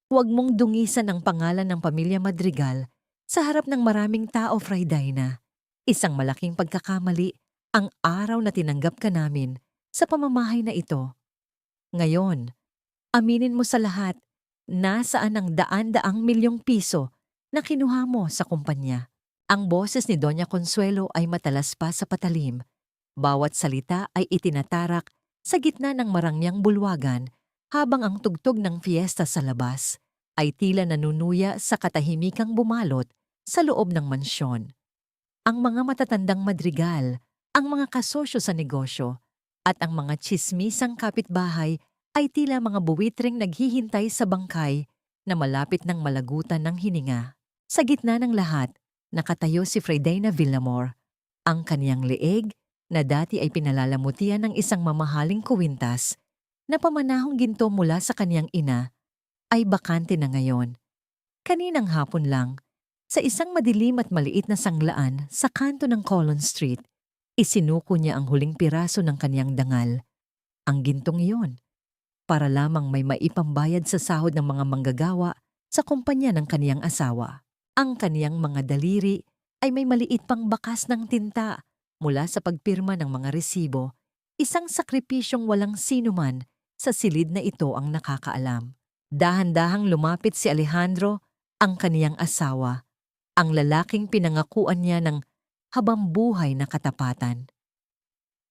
Huwag mong dungisan ang pangalan ng pamilya Madrigal sa harap ng maraming tao, Fray Daina. Isang malaking pagkakamali ang araw na tinanggap ka namin sa pamamahay na ito. Ngayon, aminin mo sa lahat, nasaan ang daan-daang milyong piso na kinuha mo sa kumpanya. Ang boses ni Doña Consuelo ay matalas pa sa patalim. Bawat salita ay itinatarak sa gitna ng marangyang bulwagan habang ang tugtog ng fiesta sa labas ay tila nanunuya sa katahimikang bumalot sa loob ng mansyon. Ang mga matatandang Madrigal, ang mga kasosyo sa negosyo, at ang mga tsismisang kapitbahay ay tila mga buwitreng naghihintay sa bangkay na malapit ng malagutan ng hininga. Sa gitna ng lahat, nakatayo si Fredena Villamor. Ang kaniyang leeg, na dati ay pinalalamutian ng isang mamahaling kuwintas, na pamanahong ginto mula sa kaniyang ina, ay bakante na ngayon. Kaninang hapon lang, sa isang madilim at maliit na sanglaan sa kanto ng Colon Street, isinuko niya ang huling piraso ng kaniyang dangal. Ang gintong iyon, para lamang may maipambayad sa sahod ng mga manggagawa sa kumpanya ng kaniyang asawa. Ang kaniyang mga daliri ay may maliit pang bakas ng tinta mula sa pagpirma ng mga resibo, isang sakripisyong walang sinuman sa silid na ito ang nakakaalam. Dahan-dahang lumapit si Alejandro, ang kaniyang asawa, ang lalaking pinangakuan niya ng habambuhay na katapatan.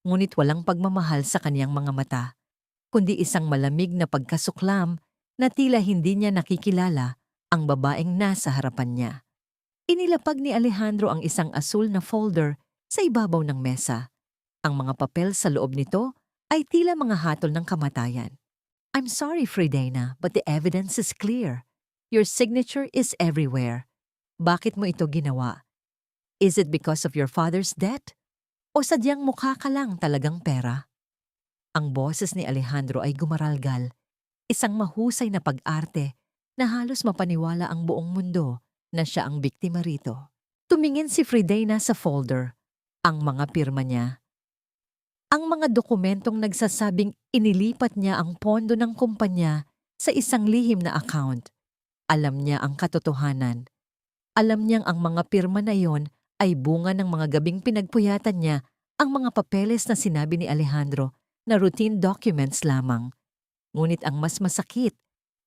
Ngunit walang pagmamahal sa kaniyang mga mata, kundi isang malamig na pagkasuklam na tila hindi niya nakikilala ang babaeng nasa harapan niya. Inilapag ni Alejandro ang isang asul na folder sa ibabaw ng mesa. Ang mga papel sa loob nito ay tila mga hatol ng kamatayan. I'm sorry, Fredena, but the evidence is clear. Your signature is everywhere. Bakit mo ito ginawa? Is it because of your father's debt? O sadyang mukha ka lang talagang pera? Ang boses ni Alejandro ay gumaralgal, isang mahusay na pag-arte na halos mapaniwala ang buong mundo na siya ang biktima rito. Tumingin si Fredena sa folder, ang mga pirma niya. Ang mga dokumentong nagsasabing inilipat niya ang pondo ng kumpanya sa isang lihim na account. Alam niya ang katotohanan. Alam niyang ang mga pirma na yon ay bunga ng mga gabing pinagpuyatan niya ang mga papeles na sinabi ni Alejandro na routine documents lamang. Ngunit ang mas masakit,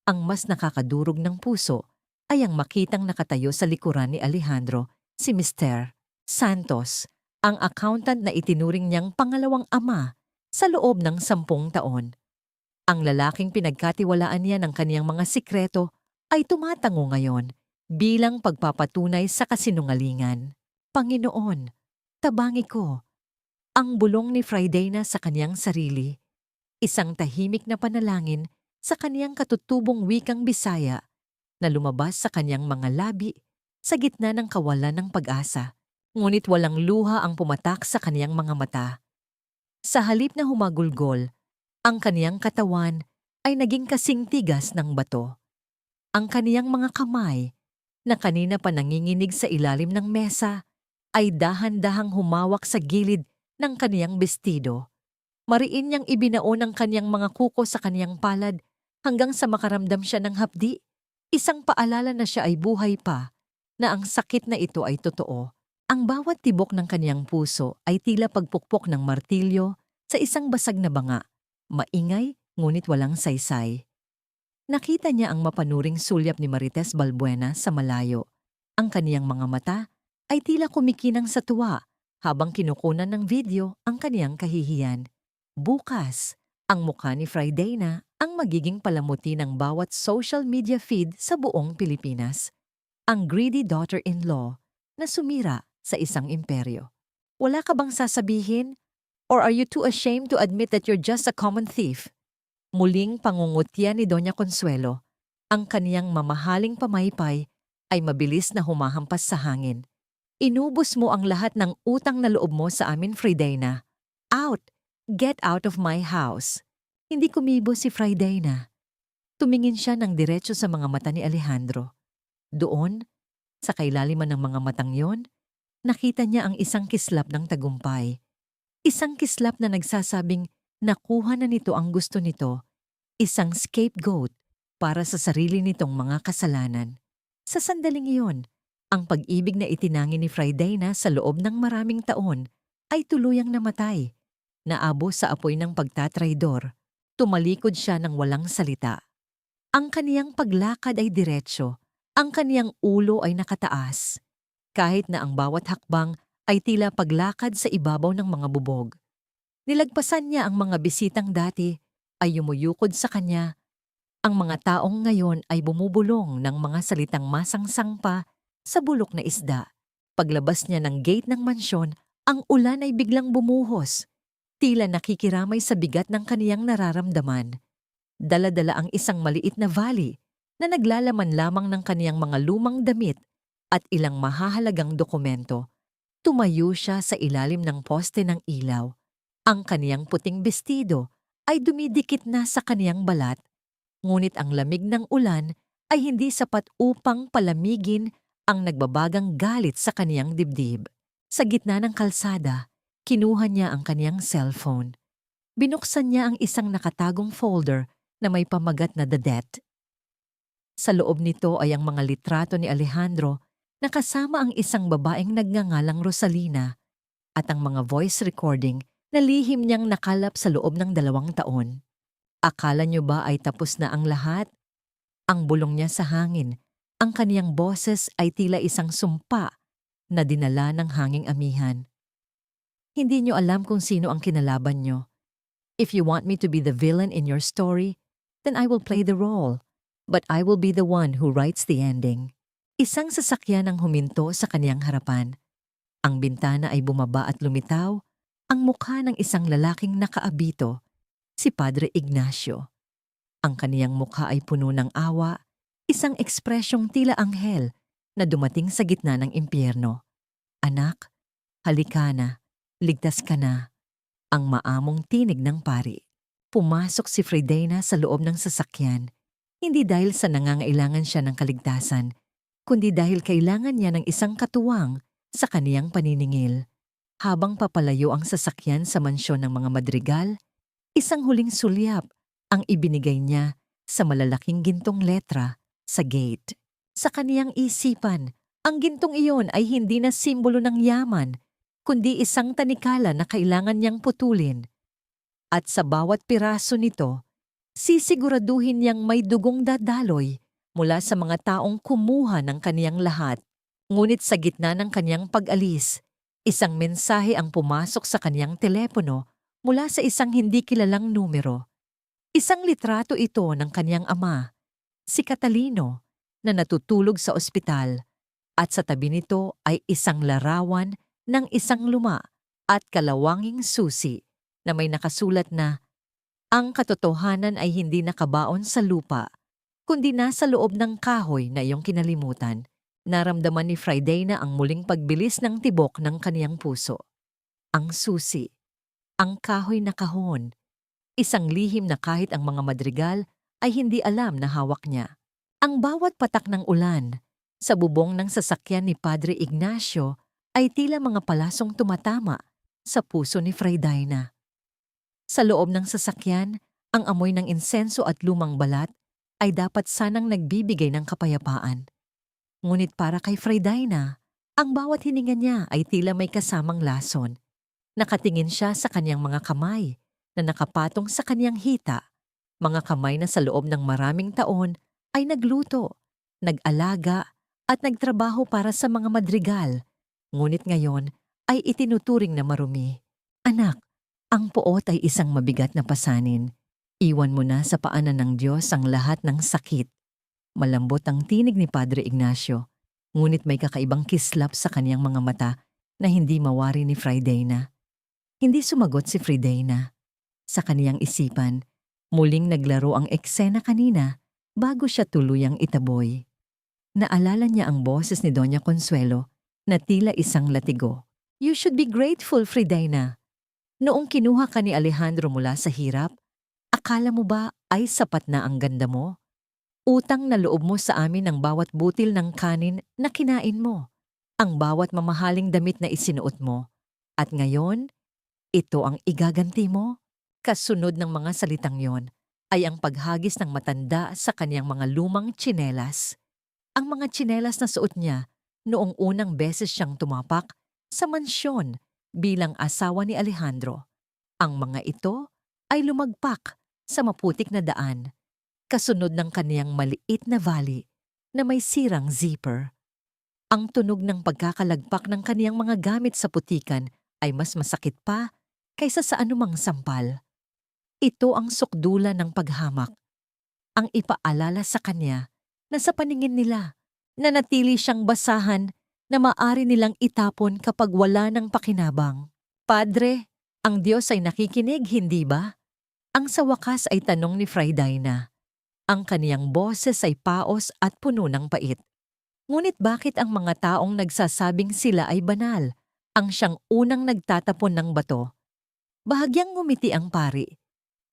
ang mas nakakadurog ng puso, ay ang makitang nakatayo sa likuran ni Alejandro, si Mr. Santos, ang accountant na itinuring niyang pangalawang ama sa loob ng 10 taon. Ang lalaking pinagkatiwalaan niya ng kaniyang mga sikreto ay tumatango ngayon bilang pagpapatunay sa kasinungalingan. Panginoon, tabangi ko, ang bulong ni Fredena sa kaniyang sarili, isang tahimik na panalangin sa kaniyang katutubong wikang Bisaya na lumabas sa kaniyang mga labi sa gitna ng kawalan ng pag-asa. Ngunit walang luha ang pumatak sa kaniyang mga mata. Sa halip na humagulgol, ang kaniyang katawan ay naging kasing tigas ng bato. Ang kaniyang mga kamay, na kanina pa nanginginig sa ilalim ng mesa, ay dahan-dahang humawak sa gilid ng kaniyang bestido. Mariin niyang ibinaon ang kaniyang mga kuko sa kaniyang palad hanggang sa makaramdam siya ng hapdi, isang paalala na siya ay buhay pa, na ang sakit na ito ay totoo. Ang bawat tibok ng kaniyang puso ay tila pagpukpok ng martilyo sa isang basag na banga, maingay ngunit walang saysay. Nakita niya ang mapanuring sulyap ni Marites Balbuena sa malayo. Ang kaniyang mga mata ay tila kumikinang sa tuwa habang kinukunan ng video ang kaniyang kahihiyan. Bukas, ang mukha ni Fredena ang magiging palamuti ng bawat social media feed sa buong Pilipinas. Ang greedy daughter-in-law na sumira sa isang imperyo. Wala ka bang sasabihin? Or are you too ashamed to admit that you're just a common thief? Muling pangungutya ni Doña Consuelo. Ang kaniyang mamahaling pamaypay ay mabilis na humahampas sa hangin. Inubos mo ang lahat ng utang na loob mo sa amin, Fredena. Out! Get out of my house! Hindi kumibo si Fredena. Tumingin siya ng diretso sa mga mata ni Alejandro. Doon, sa kailaliman ng mga matang yon, nakita niya ang isang kislap ng tagumpay. Isang kislap na nagsasabing nakuha na nito ang gusto nito. Isang scapegoat para sa sarili nitong mga kasalanan. Sa sandaling iyon, ang pag-ibig na itinangin ni Frydina sa loob ng maraming taon ay tuluyang namatay. Naabo sa apoy ng pagtatraidor. Tumalikod siya ng walang salita. Ang kaniyang paglakad ay diretsyo. Ang kaniyang ulo ay nakataas. Kahit na ang bawat hakbang ay tila paglakad sa ibabaw ng mga bubog. Nilagpasan niya ang mga bisitang dati ay yumuyukod sa kanya. Ang mga taong ngayon ay bumubulong ng mga salitang masangsang pa sa bulok na isda. Paglabas niya ng gate ng mansyon, ang ulan ay biglang bumuhos. Tila nakikiramay sa bigat ng kaniyang nararamdaman. Dala-dala ang isang maliit na valley na naglalaman lamang ng kaniyang mga lumang damit at ilang mahahalagang dokumento. Tumayo siya sa ilalim ng poste ng ilaw. Ang kaniyang puting bestido ay dumidikit na sa kaniyang balat. Ngunit ang lamig ng ulan ay hindi sapat upang palamigin ang nagbabagang galit sa kaniyang dibdib. Sa gitna ng kalsada, kinuha niya ang kaniyang cellphone. Binuksan niya ang isang nakatagong folder na may pamagat na The Debt. Sa loob nito ay ang mga litrato ni Alejandro na kasama ang isang babaeng nagngangalang Rosalina at ang mga voice recording na lihim niyang nakalap sa loob ng 2 taon. Akala niyo ba ay tapos na ang lahat? Ang bulong niya sa hangin, ang kaniyang boses ay tila isang sumpa na dinala ng hanging amihan. Hindi niyo alam kung sino ang kinalaban niyo. If you want me to be the villain in your story, then I will play the role. But I will be the one who writes the ending. Isang sasakyan ang huminto sa kaniyang harapan. Ang bintana ay bumaba at lumitaw, ang mukha ng isang lalaking nakaabito, si Padre Ignacio. Ang kaniyang mukha ay puno ng awa, isang ekspresyong tila anghel na dumating sa gitna ng impyerno. Anak, halika na, ligtas ka na. Ang maamong tinig ng pari. Pumasok si Frydina sa loob ng sasakyan, hindi dahil sa nangangailangan siya ng kaligtasan, kundi dahil kailangan niya ng isang katuwang sa kaniyang paniningil. Habang papalayo ang sasakyan sa mansyon ng mga Madrigal, isang huling sulyap ang ibinigay niya sa malalaking gintong letra sa gate. Sa kaniyang isipan, ang gintong iyon ay hindi na simbolo ng yaman, kundi isang tanikala na kailangan niyang putulin. At sa bawat piraso nito, sisiguraduhin niyang may dugong dadaloy mula sa mga taong kumuha ng kaniyang lahat. Ngunit sa gitna ng kaniyang pag-alis, isang mensahe ang pumasok sa kaniyang telepono mula sa isang hindi kilalang numero. Isang litrato ito ng kaniyang ama, si Catalino, na natutulog sa ospital, at sa tabi nito ay isang larawan ng isang luma at kalawanging susi na may nakasulat na, "Ang katotohanan ay hindi nakabaon sa lupa, kundi nasa loob ng kahoy na iyong kinalimutan." Naramdaman ni Frydina ang muling pagbilis ng tibok ng kaniyang puso. Ang susi, ang kahoy na kahon, isang lihim na kahit ang mga Madrigal ay hindi alam na hawak niya. Ang bawat patak ng ulan sa bubong ng sasakyan ni Padre Ignacio ay tila mga palasong tumatama sa puso ni Frydina. Sa loob ng sasakyan, ang amoy ng insenso at lumang balat ay dapat sanang nagbibigay ng kapayapaan. Ngunit para kay Frydina, ang bawat hininga niya ay tila may kasamang lason. Nakatingin siya sa kaniyang mga kamay na nakapatong sa kaniyang hita, mga kamay na sa loob ng maraming taon ay nagluto, nag-alaga at nagtrabaho para sa mga Madrigal. Ngunit ngayon ay itinuturing na marumi. Anak, ang poot ay isang mabigat na pasanin. Iwan mo na sa paanan ng Diyos ang lahat ng sakit. Malambot ang tinig ni Padre Ignacio, ngunit may kakaibang kislap sa kaniyang mga mata na hindi mawari ni Frydina. Hindi sumagot si Frydina. Sa kaniyang isipan, muling naglaro ang eksena kanina bago siya tuluyang itaboy. Naalala niya ang boses ni Doña Consuelo na tila isang latigo. "You should be grateful, Frydina. Noong kinuha ka ni Alejandro mula sa hirap, akala mo ba ay sapat na ang ganda mo? Utang na loob mo sa amin ang bawat butil ng kanin na kinain mo, ang bawat mamahaling damit na isinuot mo. At ngayon, ito ang igaganti mo?" Kasunod ng mga salitang yon, ay ang paghagis ng matanda sa kanyang mga lumang tsinelas. Ang mga tsinelas na suot niya noong unang beses siyang tumapak sa mansyon bilang asawa ni Alejandro. Ang mga ito ay lumagpak sa maputik na daan, kasunod ng kaniyang maliit na valley na may sirang zipper. Ang tunog ng pagkakalagpak ng kaniyang mga gamit sa putikan ay mas masakit pa kaysa sa anumang sampal. Ito ang sukdulan ng paghamak, ang ipaalala sa kanya na sa paningin nila, nanatili siyang basahan na maaari nilang itapon kapag wala ng pakinabang. Padre, ang Diyos ay nakikinig, hindi ba? Ang sa wakas ay tanong ni Fray Daina. Ang kaniyang boses ay paos at puno ng pait. Ngunit bakit ang mga taong nagsasabing sila ay banal, ang siyang unang nagtatapon ng bato? Bahagyang ngumiti ang pari,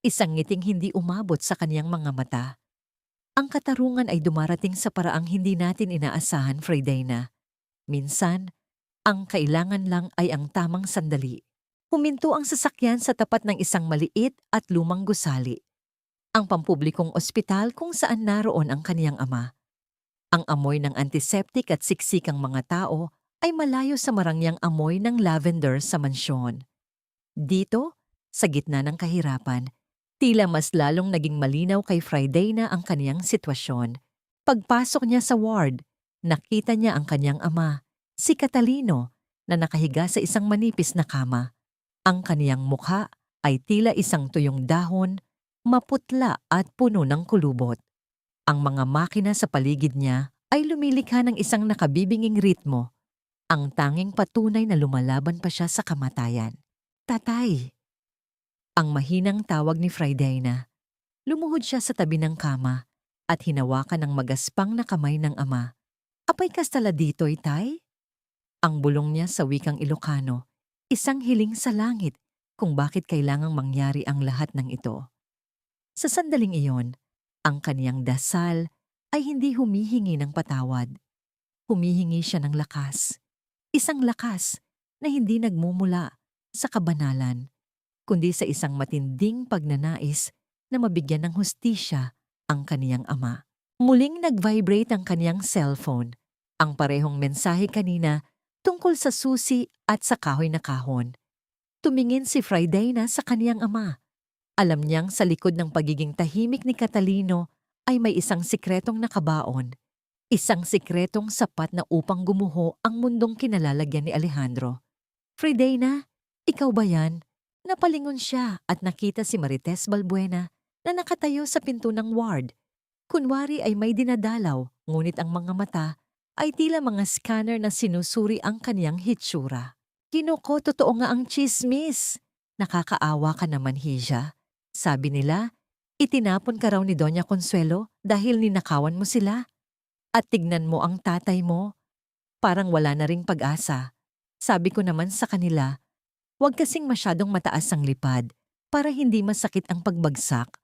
isang ngiting hindi umabot sa kaniyang mga mata. Ang katarungan ay dumarating sa paraang hindi natin inaasahan, Fray Daina. Minsan, ang kailangan lang ay ang tamang sandali. Huminto ang sasakyan sa tapat ng isang maliit at lumang gusali. Ang pampublikong ospital kung saan naroon ang kaniyang ama. Ang amoy ng antiseptic at siksikang mga tao ay malayo sa marangyang amoy ng lavender sa mansyon. Dito, sa gitna ng kahirapan, tila mas lalong naging malinaw kay Fray Daina ang kaniyang sitwasyon. Pagpasok niya sa ward, nakita niya ang kaniyang ama, si Catalino, na nakahiga sa isang manipis na kama. Ang kaniyang mukha ay tila isang tuyong dahon, maputla at puno ng kulubot. Ang mga makina sa paligid niya ay lumilikha ng isang nakabibinging ritmo, ang tanging patunay na lumalaban pa siya sa kamatayan. Tatay! Ang mahinang tawag ni Fray Daina. Lumuhod siya sa tabi ng kama at hinawakan ng magaspang na kamay ng ama. Apay kastala dito'y, tay? Ang bulong niya sa wikang Ilocano, isang hiling sa langit kung bakit kailangang mangyari ang lahat ng ito. Sa sandaling iyon, ang kaniyang dasal ay hindi humihingi ng patawad. Humihingi siya ng lakas. Isang lakas na hindi nagmumula sa kabanalan, kundi sa isang matinding pagnanais na mabigyan ng hustisya ang kaniyang ama. Muling nag-vibrate ang kaniyang cellphone, ang parehong mensahe kanina tungkol sa susi at sa kahoy na kahon. Tumingin si Fray Daina sa kaniyang ama. Alam niyang sa likod ng pagiging tahimik ni Catalino ay may isang sikretong nakabaon. Isang sikretong sapat na upang gumuho ang mundong kinalalagyan ni Alejandro. Fray Daina, ikaw ba yan? Napalingon siya at nakita si Marites Balbuena na nakatayo sa pinto ng ward. Kunwari ay may dinadalaw, ngunit ang mga mata ay tila mga scanner na sinusuri ang kaniyang hitsura. Kinuko, totoo nga ang chismis. Nakakaawa ka naman, Hija. Sabi nila, itinapon ka raw ni Doña Consuelo dahil ninakawan mo sila. At tignan mo ang tatay mo. Parang wala na ring pag-asa. Sabi ko naman sa kanila, huwag kasing masyadong mataas ang lipad para hindi masakit ang pagbagsak.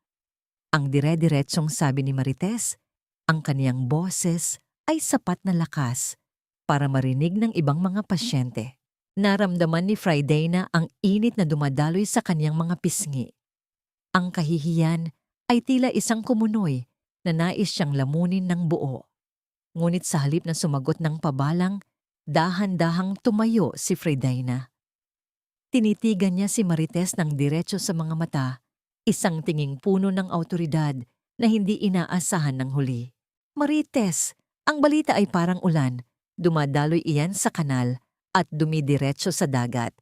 Ang dire-diretsong sabi ni Marites, ang kaniyang boses ay sapat na lakas para marinig ng ibang mga pasyente. Naramdaman ni Fray Daina ang init na dumadaloy sa kaniyang mga pisngi. Ang kahihiyan ay tila isang kumunoy na nais siyang lamunin ng buo. Ngunit sa halip na sumagot ng pabalang, dahan-dahang tumayo si Fray Daina. Tinitigan niya si Marites ng diretso sa mga mata, isang tinging puno ng awtoridad na hindi inaasahan ng huli. Marites, ang balita ay parang ulan. Dumadaloy iyan sa kanal at dumidiretso sa dagat.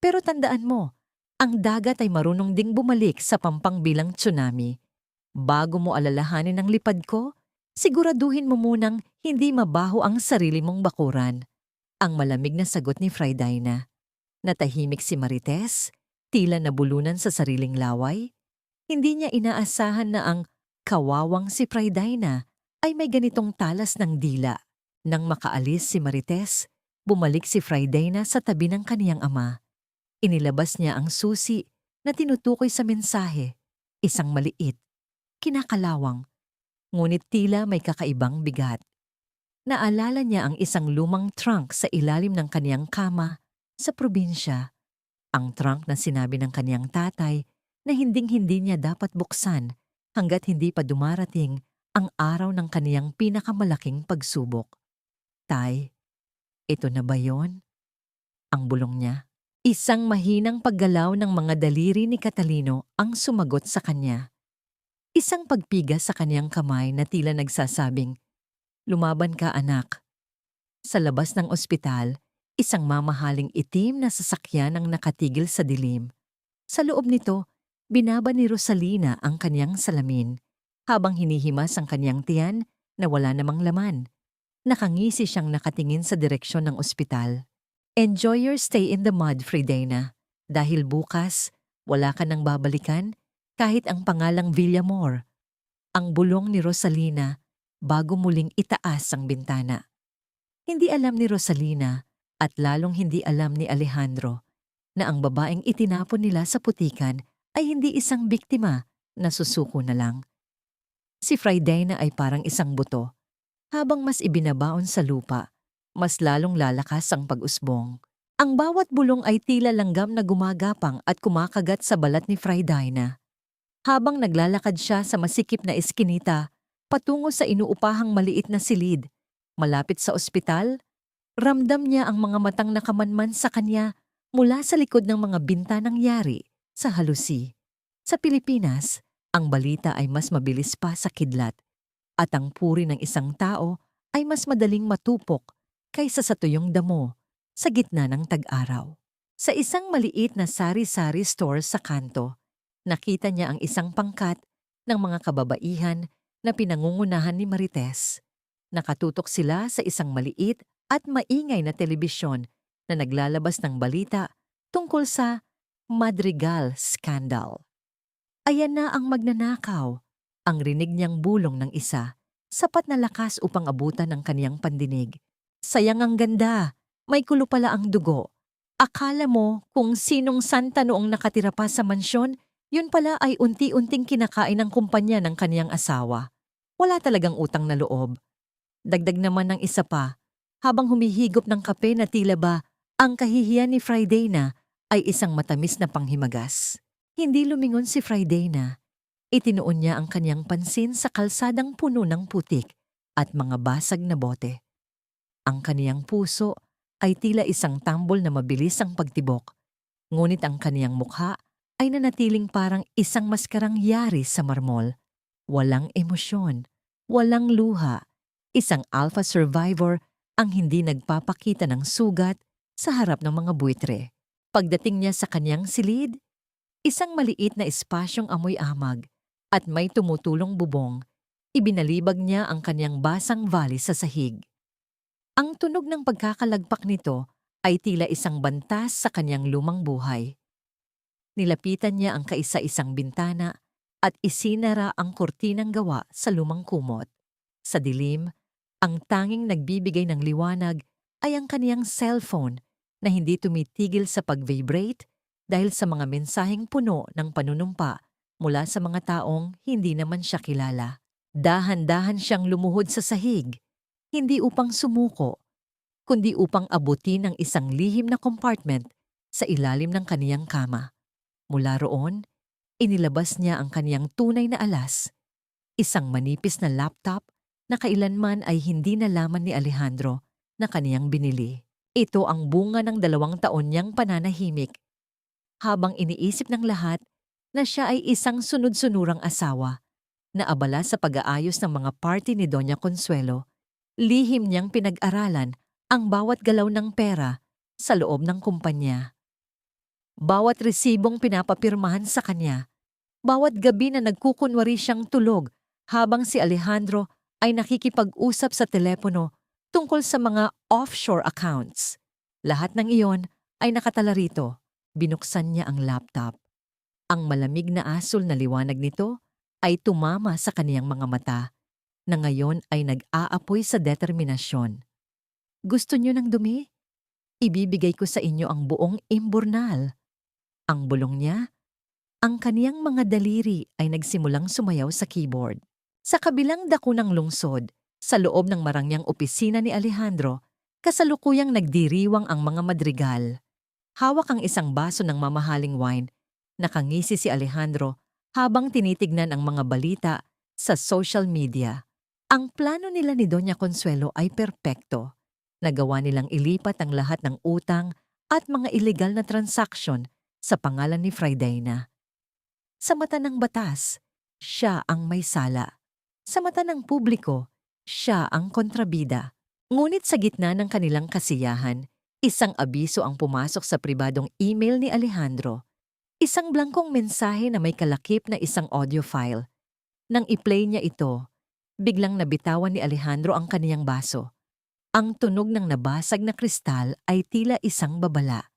Pero tandaan mo, ang dagat ay marunong ding bumalik sa pampang bilang tsunami. Bago mo alalahanin ang lipad ko, siguraduhin mo munang hindi mabaho ang sarili mong bakuran. Ang malamig na sagot ni Fray Daina. Natahimik si Marites, tila nabulunan sa sariling laway. Hindi niya inaasahan na ang kawawang si Fray Daina ay may ganitong talas ng dila. Nang makaalis si Marites, bumalik si Fray Daina sa tabi ng kaniyang ama. Inilabas niya ang susi na tinutukoy sa mensahe, isang maliit, kinakalawang, ngunit tila may kakaibang bigat. Naalala niya ang isang lumang trunk sa ilalim ng kaniyang kama sa probinsya, ang trunk na sinabi ng kaniyang tatay na hinding-hindi niya dapat buksan hanggat hindi pa dumarating ang araw ng kaniyang pinakamalaking pagsubok. Tay, ito na ba yon? Ang bulong niya. Isang mahinang paggalaw ng mga daliri ni Catalino ang sumagot sa kanya. Isang pagpiga sa kaniyang kamay na tila nagsasabing, "Lumaban ka, anak." Sa labas ng ospital, isang mamahaling itim na sasakyan ang nakatigil sa dilim. Sa loob nito, binaba ni Rosalina ang kaniyang salamin habang hinihimas ang kaniyang tiyan na wala namang laman. Nakangisi siyang nakatingin sa direksyon ng ospital. Enjoy your stay in the mud, Fridayna. Dahil bukas, wala ka nang babalikan kahit ang pangalang Villamor. Ang bulong ni Rosalina bago muling itaas ang bintana. Hindi alam ni Rosalina at lalong hindi alam ni Alejandro na ang babaeng itinapon nila sa putikan ay hindi isang biktima na susuko na lang. Si Fridayna ay parang isang buto. Habang mas ibinabaon sa lupa, mas lalong lalakas ang pag-usbong. Ang bawat bulong ay tila langgam na gumagapang at kumakagat sa balat ni Fridayna. Habang naglalakad siya sa masikip na eskinita, patungo sa inuupahang maliit na silid, malapit sa ospital, ramdam niya ang mga matang nakamanman sa kanya mula sa likod ng mga bintanang yari sa halusi. Sa Pilipinas, ang balita ay mas mabilis pa sa kidlat at ang puri ng isang tao ay mas madaling matupok kaysa sa tuyong damo sa gitna ng tag-araw. Sa isang maliit na sari-sari store sa kanto, nakita niya ang isang pangkat ng mga kababaihan na pinangungunahan ni Marites. Nakatutok sila sa isang maliit at maingay na telebisyon na naglalabas ng balita tungkol sa Madrigal Scandal. Ayan na ang magnanakaw, ang rinig niyang bulong ng isa, sapat na lakas upang abutan ang kaniyang pandinig. Sayang ang ganda, may kulo pala ang dugo. Akala mo kung sinong santa noong nakatira pa sa mansyon, yun pala ay unti-unting kinakain ng kumpanya ng kaniyang asawa. Wala talagang utang na loob. Dagdag naman ng isa pa, habang humihigop ng kape na tila ba ang kahihiyan ni Fridayna ay isang matamis na panghimagas. Hindi lumingon si Fridayna. Itinuon niya ang kaniyang pansin sa kalsadang puno ng putik at mga basag na bote. Ang kaniyang puso ay tila isang tambol na mabilis ang pagtibok, ngunit ang kaniyang mukha ay nanatiling parang isang maskarang yari sa marmol. Walang emosyon, walang luha, isang alpha survivor ang hindi nagpapakita ng sugat sa harap ng mga buitre. Pagdating niya sa kaniyang silid, isang maliit na espasyong amoy amag at may tumutulong bubong, ibinalibag niya ang kaniyang basang vali sa sahig. Ang tunog ng pagkakalagpak nito ay tila isang bantas sa kaniyang lumang buhay. Nilapitan niya ang kaisa-isang bintana at isinara ang kurtinang gawa sa lumang kumot. Sa dilim, ang tanging nagbibigay ng liwanag ay ang kaniyang cellphone na hindi tumitigil sa pag-vibrate dahil sa mga mensaheng puno ng panunumpa mula sa mga taong hindi naman siya kilala. Dahan-dahan siyang lumuhod sa sahig, hindi upang sumuko, kundi upang abutin ang isang lihim na compartment sa ilalim ng kaniyang kama. Mula roon, inilabas niya ang kaniyang tunay na alas, isang manipis na laptop na kailanman ay hindi nalaman ni Alejandro na kaniyang binili. Ito ang bunga ng 2 taon niyang pananahimik, habang iniisip ng lahat na siya ay isang sunod-sunurang asawa na abala sa pag-aayos ng mga party ni Doña Consuelo. Lihim niyang pinag-aralan ang bawat galaw ng pera sa loob ng kumpanya. Bawat resibong pinapapirmahan sa kanya, bawat gabi na nagkukunwari siyang tulog habang si Alejandro ay nakikipag-usap sa telepono tungkol sa mga offshore accounts. Lahat ng iyon ay nakatala rito. Binuksan niya ang laptop. Ang malamig na asul na liwanag nito ay tumama sa kaniyang mga mata na ngayon ay nag-aapoy sa determinasyon. Gusto niyo ng dumi? Ibibigay ko sa inyo ang buong imburnal. Ang bulong niya, ang kaniyang mga daliri ay nagsimulang sumayaw sa keyboard. Sa kabilang dako ng lungsod, sa loob ng marangyang opisina ni Alejandro, kasalukuyang nagdiriwang ang mga madrigal. Hawak ang isang baso ng mamahaling wine, nakangisi si Alejandro habang tinitignan ang mga balita sa social media. Ang plano nila ni Doña Consuelo ay perpekto. Nagawa nilang ilipat ang lahat ng utang at mga illegal na transaksyon sa pangalan ni Fray Dayna. Sa mata ng batas, siya ang may sala. Sa mata ng publiko, siya ang kontrabida. Ngunit sa gitna ng kanilang kasiyahan, isang abiso ang pumasok sa pribadong email ni Alejandro. Isang blangkong mensahe na may kalakip na isang audio file. Nang i-play niya ito, biglang nabitawan ni Alejandro ang kaniyang baso. Ang tunog ng nabasag na kristal ay tila isang babala.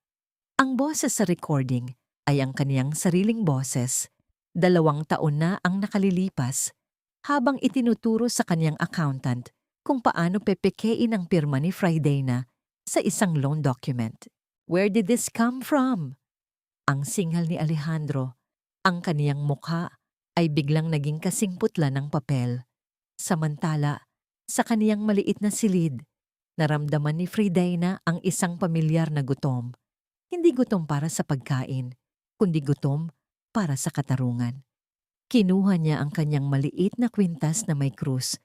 Ang boses sa recording ay ang kaniyang sariling boses. 2 taon na ang nakalilipas habang itinuturo sa kaniyang accountant kung paano pepekein ang pirma ni Fray Dayna sa isang loan document. Where did this come from? Ang singal ni Alejandro, ang kaniyang mukha ay biglang naging kasing putla ng papel. Samantala, sa kaniyang maliit na silid, naramdaman ni Fray Dayna ang isang pamilyar na gutom. Hindi gutom para sa pagkain, kundi gutom para sa katarungan. Kinuha niya ang kanyang maliit na kwintas na may krus,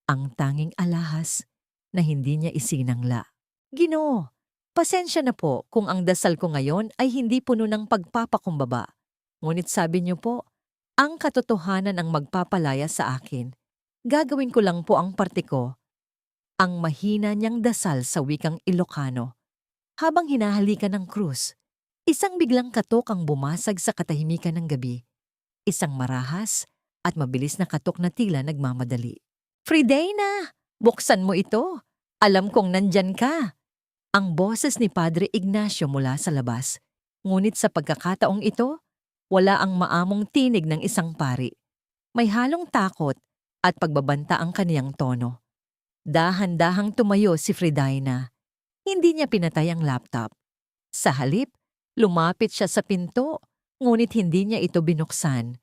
ang tanging alahas na hindi niya isinangla. Ginoo, pasensya na po kung ang dasal ko ngayon ay hindi puno ng pagpapakumbaba. Ngunit sabi niyo po, ang katotohanan ang magpapalaya sa akin. Gagawin ko lang po ang parte ko. Ang mahina niyang dasal sa wikang Ilocano. Habang hinahalikan ng krus, isang biglang katok ang bumasag sa katahimikan ng gabi. Isang marahas at mabilis na katok na tila nagmamadali. Fray Dayna, buksan mo ito. Alam kong nandyan ka. Ang boses ni Padre Ignacio mula sa labas. Ngunit sa pagkakataong ito, wala ang maamong tinig ng isang pari. May halong takot at pagbabanta ang kaniyang tono. Dahan-dahang tumayo si Fray Dayna. Hindi niya pinatay ang laptop. Sa halip, lumapit siya sa pinto, ngunit hindi niya ito binuksan.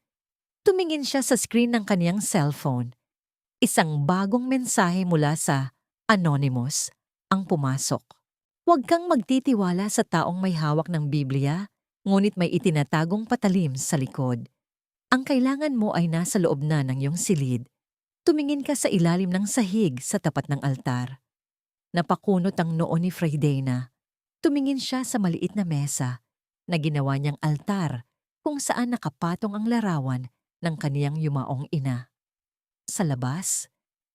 Tumingin siya sa screen ng kaniyang cellphone. Isang bagong mensahe mula sa Anonymous ang pumasok. Huwag kang magtitiwala sa taong may hawak ng Biblia, ngunit may itinatagong patalim sa likod. Ang kailangan mo ay nasa loob na ng iyong silid. Tumingin ka sa ilalim ng sahig sa tapat ng altar. Napakunot ang noo ni Fray Dayna. Tumingin siya sa maliit na mesa na ginawa niyang altar kung saan nakapatong ang larawan ng kaniyang yumaong ina. Sa labas,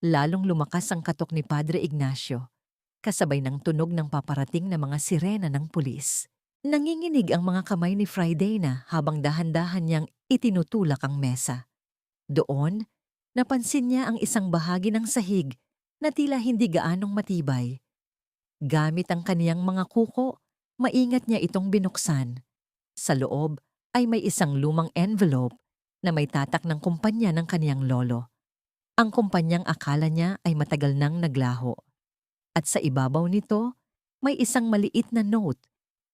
lalong lumakas ang katok ni Padre Ignacio, kasabay ng tunog ng paparating na mga sirena ng pulis. Nanginginig ang mga kamay ni Fray Dayna habang dahan-dahan niyang itinutulak ang mesa. Doon, napansin niya ang isang bahagi ng sahig na tila hindi gaanong matibay. Gamit ang kaniyang mga kuko, maingat niya itong binuksan. Sa loob ay may isang lumang envelope na may tatak ng kumpanya ng kaniyang lolo. Ang kumpanyang akala niya ay matagal nang naglaho. At sa ibabaw nito, may isang maliit na note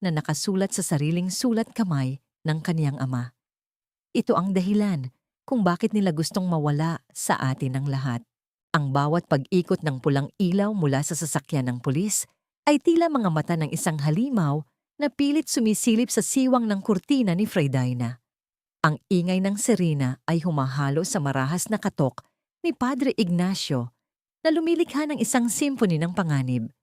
na nakasulat sa sariling sulat kamay ng kaniyang ama. Ito ang dahilan kung bakit nila gustong mawala sa atin ang lahat. Ang bawat pag-ikot ng pulang ilaw mula sa sasakyan ng pulis ay tila mga mata ng isang halimaw na pilit sumisilip sa siwang ng kurtina ni Fray Dayna. Ang ingay ng sirena ay humahalo sa marahas na katok ni Padre Ignacio na lumilikha ng isang symphony ng panganib.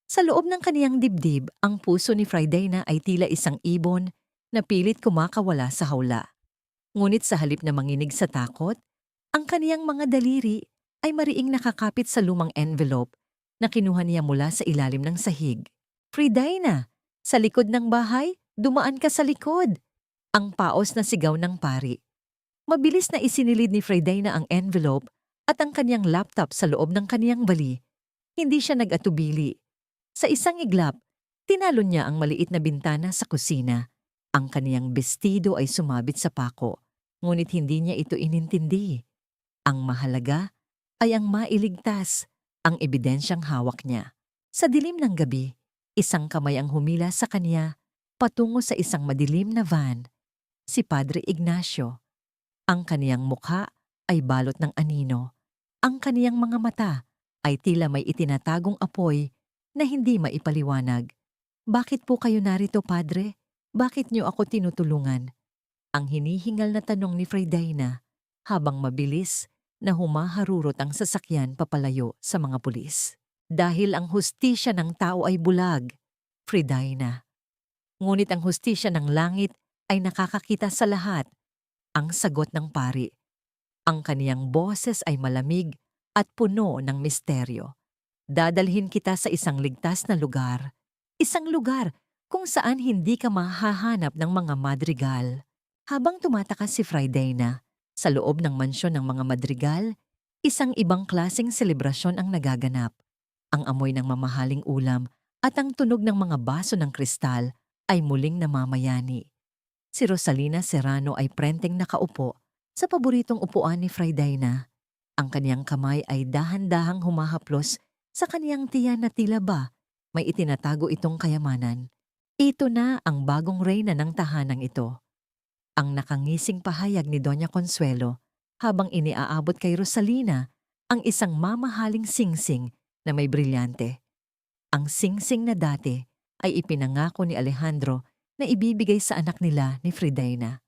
Sa loob ng kaniyang dibdib, ang puso ni Fray Dayna ay tila isang ibon na pilit kumakawala sa hawla. Ngunit sa halip na manginig sa takot, ang kaniyang mga daliri ay mariing nakakapit sa lumang envelope na kinuha niya mula sa ilalim ng sahig. Fray Dayna, sa likod ng bahay, dumaan ka sa likod. Ang paos na sigaw ng pari. Mabilis na isinilid ni Fray Dayna ang envelope at ang kaniyang laptop sa loob ng kaniyang bali. Hindi siya nag-atubili. Sa isang iglap, tinalon niya ang maliit na bintana sa kusina. Ang kaniyang bestido ay sumabit sa pako, ngunit hindi niya ito inintindi. Ang mahalaga ay ang mailigtas, ang ebidensyang hawak niya. Sa dilim ng gabi, isang kamay ang humila sa kanya patungo sa isang madilim na van. Si Padre Ignacio. Ang kaniyang mukha ay balot ng anino. Ang kaniyang mga mata ay tila may itinatagong apoy na hindi maipaliwanag. Bakit po kayo narito, Padre? Bakit niyo ako tinutulungan? Ang hinihingal na tanong ni Fray Dayna habang mabilis na humaharurot ang sasakyan papalayo sa mga pulis. Dahil ang hustisya ng tao ay bulag, Fray Dayna. Ngunit ang hustisya ng langit ay nakakakita sa lahat. Ang sagot ng pari. Ang kaniyang boses ay malamig at puno ng misteryo. Dadalhin kita sa isang ligtas na lugar. Isang lugar kung saan hindi ka mahahanap ng mga madrigal. Habang tumatakas si Fray Dayna sa loob ng mansyon ng mga madrigal, isang ibang klaseng selebrasyon ang nagaganap. Ang amoy ng mamahaling ulam at ang tunog ng mga baso ng kristal ay muling namamayani. Si Rosalina Serrano ay prenteng nakaupo sa paboritong upuan ni Fray Dayna. Ang kaniyang kamay ay dahan-dahang humahaplos sa kaniyang tiyan na tila ba may itinatago itong kayamanan. Ito na ang bagong reyna ng tahanang ito. Ang nakangising pahayag ni Doña Consuelo habang iniaabot kay Rosalina ang isang mamahaling singsing na may brilyante. Ang singsing na dati ay ipinangako ni Alejandro na ibibigay sa anak nila ni Fray Dayna.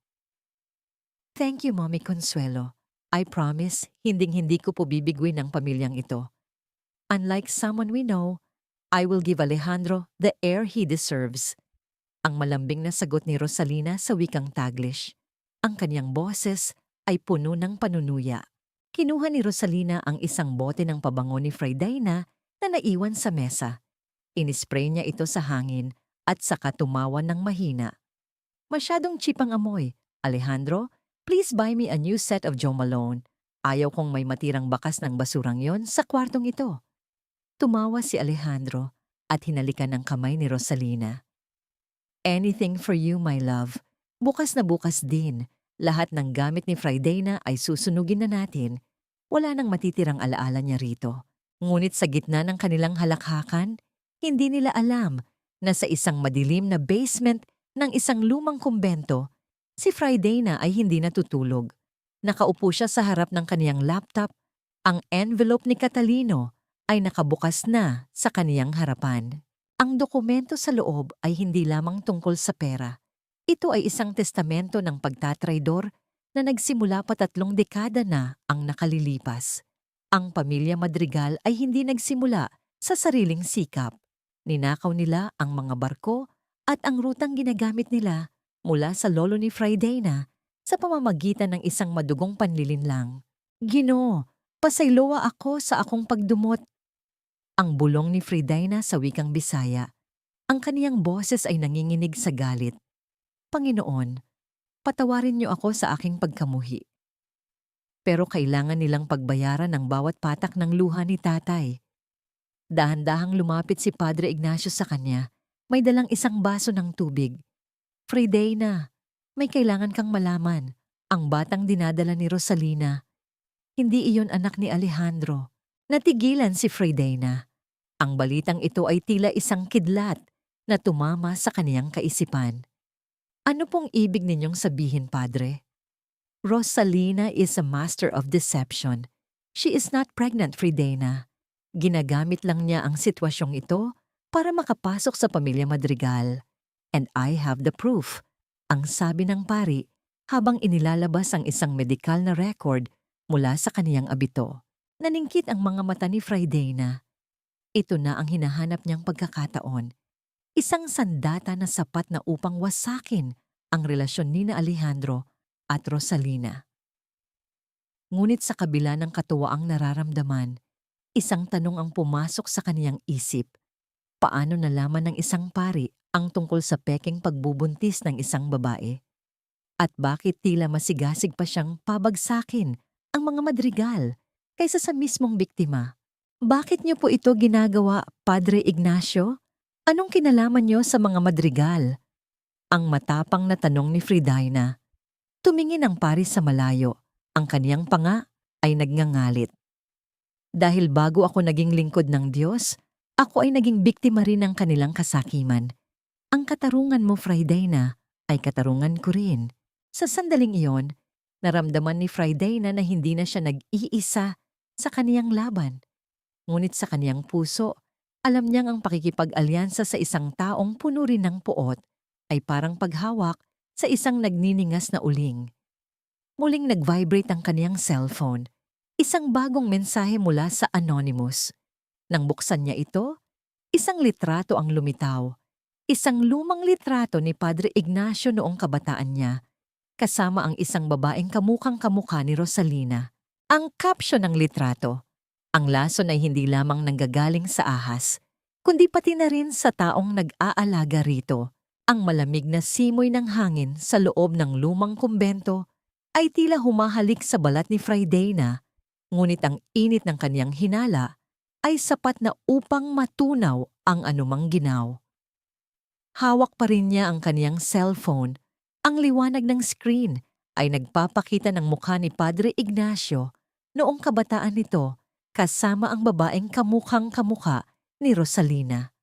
Thank you, Mommy Consuelo. I promise, hinding-hindi ko po bibigwin ang pamilyang ito. Unlike someone we know, I will give Alejandro the heir he deserves. Ang malambing na sagot ni Rosalina sa wikang Taglish. Ang kanyang boses ay puno ng panunuya. Kinuha ni Rosalina ang isang bote ng pabango ni Fray Dayna na naiwan sa mesa. Inispray niya ito sa hangin at saka tumawa ng mahina. Masyadong cheap ang amoy. Alejandro, please buy me a new set of Jo Malone. Ayaw kong may matirang bakas ng basurang yon sa kwartong ito. Tumawa si Alejandro at hinalikan ang kamay ni Rosalina. Anything for you, my love. Bukas na bukas din. Lahat ng gamit ni Fray Dayna ay susunugin na natin. Wala nang matitirang alaala niya rito. Ngunit sa gitna ng kanilang halakhakan, hindi nila alam na sa isang madilim na basement ng isang lumang kumbento, si Fray Dayna ay hindi natutulog. Nakaupo siya sa harap ng kaniyang laptop. Ang envelope ni Catalino ay nakabukas na sa kaniyang harapan. Ang dokumento sa loob ay hindi lamang tungkol sa pera. Ito ay isang testamento ng pagtatraidor na nagsimula pa 3 dekada na ang nakalilipas. Ang pamilya Madrigal ay hindi nagsimula sa sariling sikap. Ninakaw nila ang mga barko at ang rutang ginagamit nila mula sa lolo ni Fray Dayna sa pamamagitan ng isang madugong panlilinlang. Ginoo, pasayloa ako sa akong pagdumot. Ang bulong ni Fray Dayna sa wikang Bisaya. Ang kaniyang boses ay nanginginig sa galit. Panginoon, patawarin niyo ako sa aking pagkamuhi. Pero kailangan nilang pagbayaran ang bawat patak ng luha ni tatay. Dahan-dahang lumapit si Padre Ignacio sa kanya. May dalang isang baso ng tubig. Fray Dayna, may kailangan kang malaman. Ang batang dinadala ni Rosalina. Hindi iyon anak ni Alejandro. Natigilan si Fray Dayna. Ang balitang ito ay tila isang kidlat na tumama sa kaniyang kaisipan. Ano pong ibig ninyong sabihin, Padre? Rosalina is a master of deception. She is not pregnant, Fray Dayna. Ginagamit lang niya ang sitwasyong ito para makapasok sa pamilya Madrigal. And I have the proof. Ang sabi ng pari habang inilalabas ang isang medikal na record mula sa kaniyang abito. Naningkit ang mga mata ni Fray Dayna. Ito na ang hinahanap niyang pagkakataon. Isang sandata na sapat na upang wasakin ang relasyon ni Alejandro at Rosalina. Ngunit sa kabila ng katuwaang nararamdaman, isang tanong ang pumasok sa kaniyang isip. Paano nalaman ng isang pari ang tungkol sa pekeng pagbubuntis ng isang babae? At bakit tila masigasig pa siyang pabagsakin ang mga madrigal kaysa sa mismong biktima? Bakit niyo po ito ginagawa, Padre Ignacio? Anong kinalaman niyo sa mga madrigal? Ang matapang na tanong ni Fray Dayna. Tumingin ang pari sa malayo. Ang kaniyang panga ay nagngangalit. Dahil bago ako naging lingkod ng Diyos, ako ay naging biktima rin ng kanilang kasakiman. Ang katarungan mo, Fray Dayna, ay katarungan ko rin. Sa sandaling iyon, naramdaman ni Fray Dayna na hindi na siya nag-iisa sa kaniyang laban. Ngunit sa kaniyang puso, alam niyang ang pakikipag-alyansa sa isang taong puno rin ng puot ay parang paghawak sa isang nagniningas na uling. Muling nag-vibrate ang kaniyang cellphone. Isang bagong mensahe mula sa anonymous. Nang buksan niya ito, isang litrato ang lumitaw. Isang lumang litrato ni Padre Ignacio noong kabataan niya, kasama ang isang babaeng kamukhang-kamukha ni Rosalina. Ang caption ng litrato, ang lason ay hindi lamang nanggagaling sa ahas, kundi pati na rin sa taong nag-aalaga rito. Ang malamig na simoy ng hangin sa loob ng lumang kumbento ay tila humahalik sa balat ni Fray Dana, ngunit ang init ng kaniyang hinala ay sapat na upang matunaw ang anumang ginaw. Hawak pa rin niya ang kaniyang cellphone. Ang liwanag ng screen ay nagpapakita ng mukha ni Padre Ignacio noong kabataan nito kasama ang babaeng kamukhang-kamukha ni Rosalina.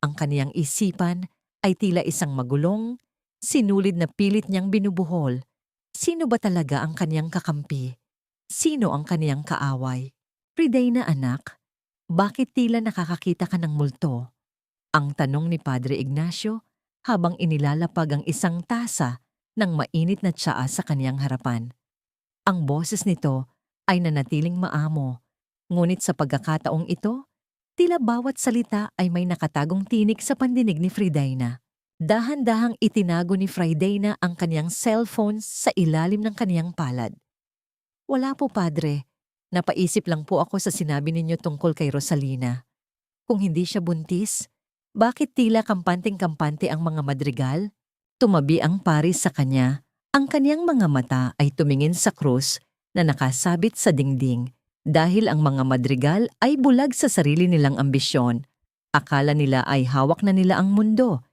Ang kaniyang isipan ay tila isang magulong, sinulid na pilit niyang binubuhol. Sino ba talaga ang kaniyang kakampi? Sino ang kaniyang kaaway? Friday na anak, bakit tila nakakakita ka ng multo? Ang tanong ni Padre Ignacio habang inilalapag ang isang tasa ng mainit na tsaa sa kaniyang harapan. Ang boses nito ay nanatiling maamo, ngunit sa pagkakataong ito, tila bawat salita ay may nakatagong tinik sa pandinig ni Fridayna. Dahan-dahang itinago ni Fridayna ang kaniyang cellphone sa ilalim ng kaniyang palad. Wala po, Padre. Napaisip lang po ako sa sinabi ninyo tungkol kay Rosalina. Kung hindi siya buntis, bakit tila kampanteng-kampante ang mga madrigal? Tumabi ang pari sa kanya. Ang kaniyang mga mata ay tumingin sa krus na nakasabit sa dingding. Dahil ang mga madrigal ay bulag sa sarili nilang ambisyon. Akala nila ay hawak na nila ang mundo.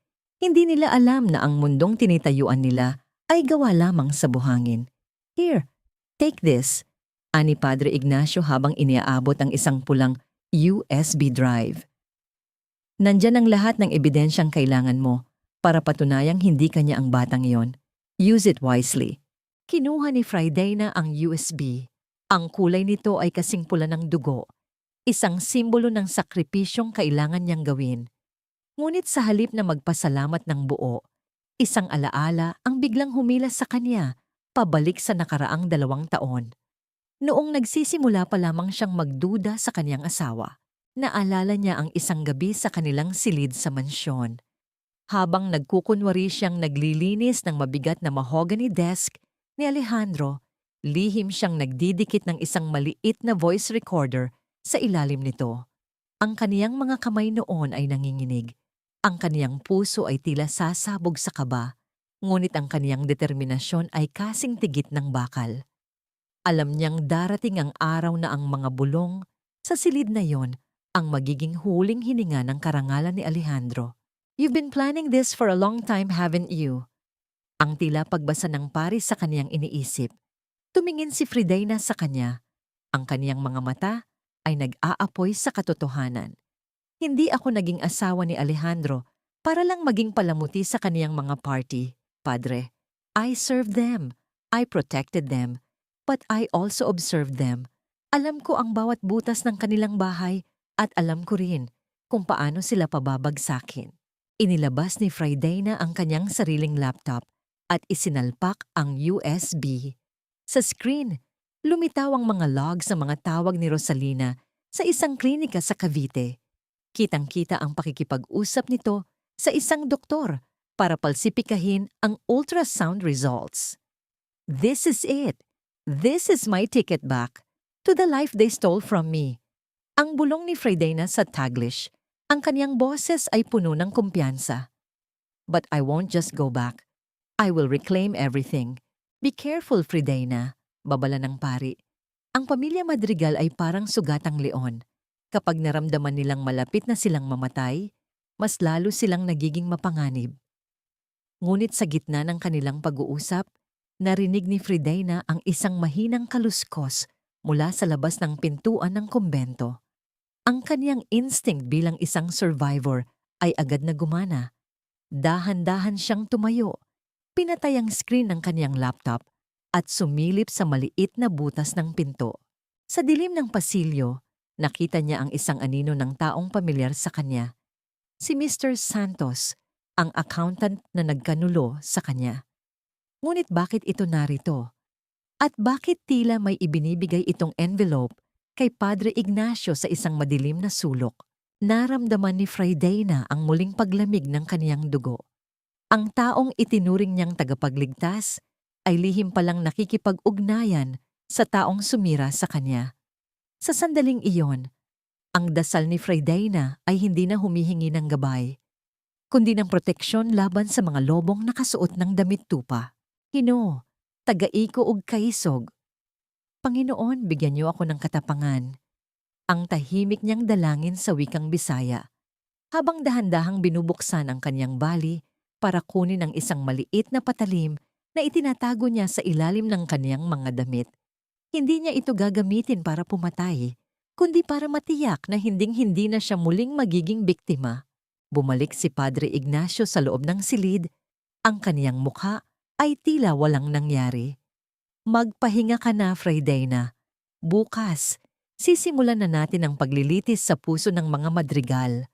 Hindi nila alam na ang mundong tinitayuan nila ay gawa lamang sa buhangin. Here, take this, ani Padre Ignacio habang iniaabot ang isang pulang USB drive. Nandyan ang lahat ng ebidensyang kailangan mo para patunayang hindi kanya ang batang iyon. Use it wisely. Kinuha ni Fridayna ang USB. Ang kulay nito ay kasing pula ng dugo, isang simbolo ng sakripisyong kailangan niyang gawin. Ngunit sa halip na magpasalamat ng buo, isang alaala ang biglang humila sa kanya, pabalik sa nakaraang 2 taon. Noong nagsisimula pa lamang siyang magduda sa kaniyang asawa, naalala niya ang isang gabi sa kanilang silid sa mansyon. Habang nagkukunwari siyang naglilinis ng mabigat na mahogany desk ni Alejandro, lihim siyang nagdidikit ng isang maliit na voice recorder sa ilalim nito. Ang kaniyang mga kamay noon ay nanginginig. Ang kaniyang puso ay tila sasabog sa kaba, ngunit ang kaniyang determinasyon ay kasing tigit ng bakal. Alam niyang darating ang araw na ang mga bulong sa silid na yon ang magiging huling hininga ng karangalan ni Alejandro. You've been planning this for a long time, haven't you? Ang tila pagbasa ng pari sa kaniyang iniisip. Tumingin si Fridayna sa kanya. Ang kaniyang mga mata ay nag-aapoy sa katotohanan. Hindi ako naging asawa ni Alejandro para lang maging palamuti sa kaniyang mga party, Padre. I served them. I protected them. But I also observed them. Alam ko ang bawat butas ng kanilang bahay at alam ko rin kung paano sila pababagsakin. Inilabas ni Fridayna ang kanyang sariling laptop at isinalpak ang USB. Sa screen, lumitaw ang mga logs ng mga tawag ni Rosalina sa isang klinika sa Cavite. Kitang-kita ang pakikipag-usap nito sa isang doktor para palsipikahin ang ultrasound results. This is it. This is my ticket back to the life they stole from me. Ang bulong ni Fridayna sa Taglish, ang kaniyang boses ay puno ng kumpiyansa. But I won't just go back. I will reclaim everything. Be careful, Fridayna, babala ng pari. Ang pamilya Madrigal ay parang sugatang leon. Kapag naramdaman nilang malapit na silang mamatay, mas lalo silang nagiging mapanganib. Ngunit sa gitna ng kanilang pag-uusap, narinig ni Fridayna ang isang mahinang kaluskos mula sa labas ng pintuan ng kumbento. Ang kaniyang instinct bilang isang survivor ay agad na gumana. Dahan-dahan siyang tumayo, pinatay ang screen ng kaniyang laptop at sumilip sa maliit na butas ng pinto. Sa dilim ng pasilyo, nakita niya ang isang anino ng taong pamilyar sa kanya. Si Mr. Santos, ang accountant na nagkanulo sa kanya. Ngunit bakit ito narito? At bakit tila may ibinibigay itong envelope kay Padre Ignacio sa isang madilim na sulok? Naramdaman ni Fray Dana ang muling paglamig ng kaniyang dugo. Ang taong itinuring niyang tagapagligtas ay lihim palang nakikipag-ugnayan sa taong sumira sa kanya. Sa sandaling iyon, ang dasal ni Fray Dana ay hindi na humihingi ng gabay, kundi ng proteksyon laban sa mga lobong nakasuot ng damit tupa. Hino, taga-iko ug kaisog. Panginoon, bigyan niyo ako ng katapangan. Ang tahimik niyang dalangin sa wikang Bisaya, habang dahan-dahang binubuksan ang kanyang bali para kunin ang isang maliit na patalim na itinatago niya sa ilalim ng kanyang mga damit. Hindi niya ito gagamitin para pumatay, kundi para matiyak na hinding-hindi na siya muling magiging biktima. Bumalik si Padre Ignacio sa loob ng silid, ang kaniyang mukha ay tila walang nangyari. Magpahinga ka na, Fray Dana. Bukas, sisimulan na natin ang paglilitis sa puso ng mga madrigal.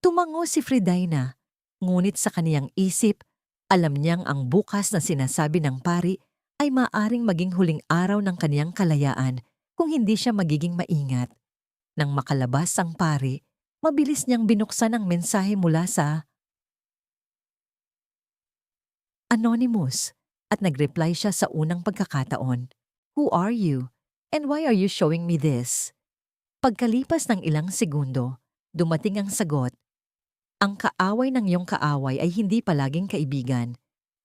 Tumango si Fray Dana, ngunit sa kaniyang isip, alam niyang ang bukas na sinasabi ng pari ay maaring maging huling araw ng kaniyang kalayaan kung hindi siya magiging maingat. Nang makalabas ang pari, mabilis niyang binuksan ang mensahe mula sa Anonymous at nag-reply siya sa unang pagkakataon. Who are you? And why are you showing me this? Pagkalipas ng ilang segundo, dumating ang sagot. Ang kaaway ng iyong kaaway ay hindi palaging kaibigan.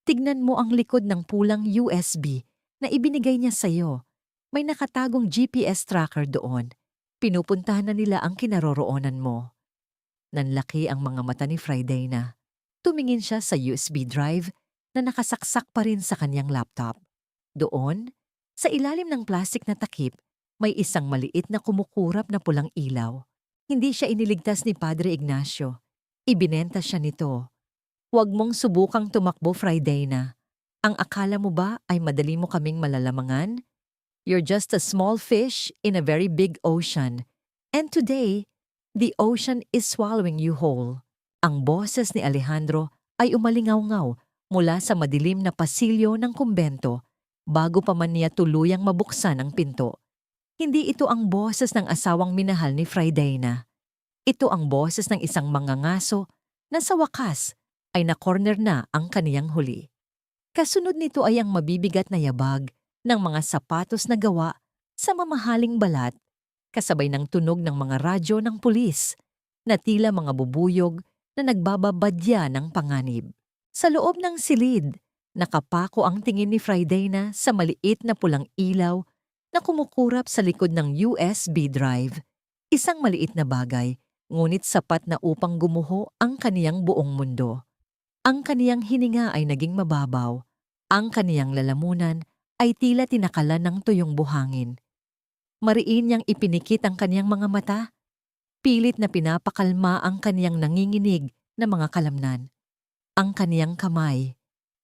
Tignan mo ang likod ng pulang USB na ibinigay niya sa iyo. May nakatagong GPS tracker doon. Pinupuntahan na nila ang kinaroroonan mo. Nanlaki ang mga mata ni Fray Dana. Tumingin siya sa USB drive na nakasaksak pa rin sa kanyang laptop. Doon, sa ilalim ng plastik na takip, may isang maliit na kumukurap na pulang ilaw. Hindi siya iniligtas ni Padre Ignacio. Ibinenta siya nito. Huwag mong subukang tumakbo, Fray Dana. Ang akala mo ba ay madali mo kaming malalamangan? You're just a small fish in a very big ocean. And today, the ocean is swallowing you whole. Ang boses ni Alejandro ay umalingaw-ngaw mula sa madilim na pasilyo ng kumbento bago pa man niya tuluyang mabuksan ang pinto. Hindi ito ang boses ng asawang minahal ni Fray Dana. Ito ang boses ng isang mangangaso na sa wakas ay na-corner na ang kaniyang huli. Kasunod nito ay ang mabibigat na yabag ng mga sapatos na gawa sa mamahaling balat, kasabay ng tunog ng mga radyo ng pulis na tila mga bubuyog na nagbababadya ng panganib. Sa loob ng silid, nakapako ang tingin ni Fray Dana sa maliit na pulang ilaw na kumukurap sa likod ng USB drive. Isang maliit na bagay, ngunit sapat na upang gumuho ang kaniyang buong mundo. Ang kaniyang hininga ay naging mababaw. Ang kaniyang lalamunan ay tila tinakalan ng tuyong buhangin. Mariin niyang ipinikit ang kaniyang mga mata. Pilit na pinapakalma ang kaniyang nanginginig na mga kalamnan. Ang kaniyang kamay,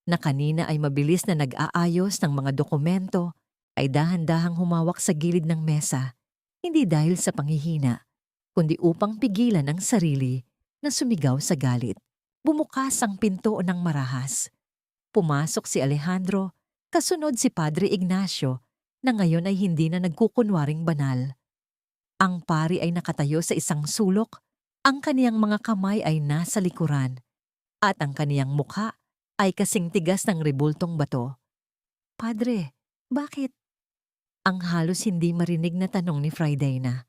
na kanina ay mabilis na nag-aayos ng mga dokumento, ay dahan-dahang humawak sa gilid ng mesa, hindi dahil sa panghihina, kundi upang pigilan ang sarili na sumigaw sa galit. Bumukas ang pinto ng marahas. Pumasok si Alejandro, kasunod si Padre Ignacio, na ngayon ay hindi na nagkukunwaring banal. Ang pari ay nakatayo sa isang sulok, ang kaniyang mga kamay ay nasa likuran, at ang kaniyang mukha ay kasing tigas ng rebultong bato. Padre, bakit? Ang halos hindi marinig na tanong ni Fray Dana.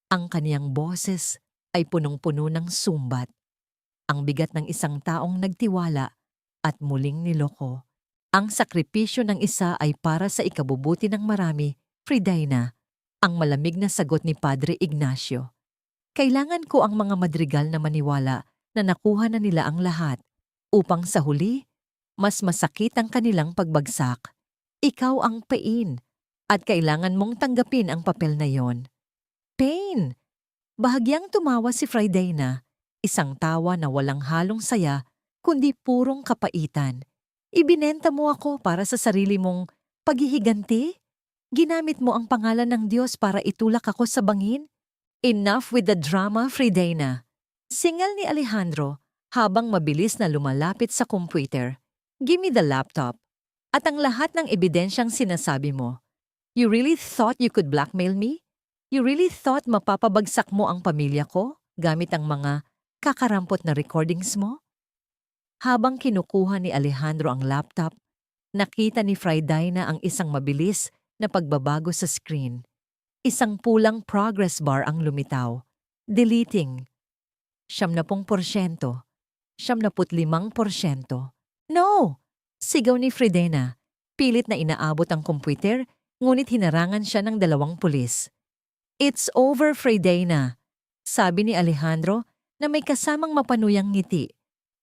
Ang kaniyang boses ay punong-puno ng sumbat. Ang bigat ng isang taong nagtiwala at muling niloko. Ang sakripisyo ng isa ay para sa ikabubuti ng marami, Fray Dana, ang malamig na sagot ni Padre Ignacio. Kailangan ko ang mga madrigal na maniwala na nakuha na nila ang lahat, upang sa huli, mas masakit ang kanilang pagbagsak. Ikaw ang pain, at kailangan mong tanggapin ang papel na yon. Pain! Bahagyang tumawa si Fray Dana, isang tawa na walang halong saya, kundi purong kapaitan. Ibinenta mo ako para sa sarili mong paghihiganti? Ginamit mo ang pangalan ng Diyos para itulak ako sa bangin? Enough with the drama, Fray Dana. Singal ni Alejandro habang mabilis na lumalapit sa computer. Give me the laptop. At ang lahat ng ebidensyang sinasabi mo, you really thought you could blackmail me? You really thought mapapabagsak mo ang pamilya ko gamit ang mga kakarampot na recordings mo? Habang kinukuha ni Alejandro ang laptop, nakita ni Friday na ang isang mabilis na pagbabago sa screen. Isang pulang progress bar ang lumitaw. Deleting. 70%. 75%. No! Sigaw ni Fridena. Pilit na inaabot ang computer, ngunit hinarangan siya ng 2 pulis. It's over, Fridena. Sabi ni Alejandro na may kasamang mapanuyang ngiti.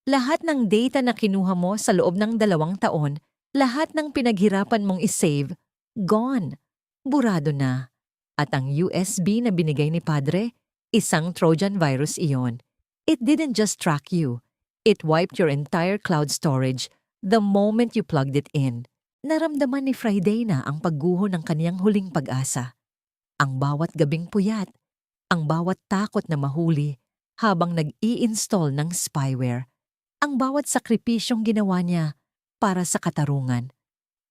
Lahat ng data na kinuha mo sa loob ng 2 taon, lahat ng pinaghirapan mong isave, gone. Burado na. At ang USB na binigay ni Padre, isang Trojan virus iyon. It didn't just track you. It wiped your entire cloud storage the moment you plugged it in. Naramdaman ni Friday na ang pagguho ng kaniyang huling pag-asa. Ang bawat gabing puyat, ang bawat takot na mahuli habang nag-i-install ng spyware, ang bawat sakripisyong ginawa niya para sa katarungan.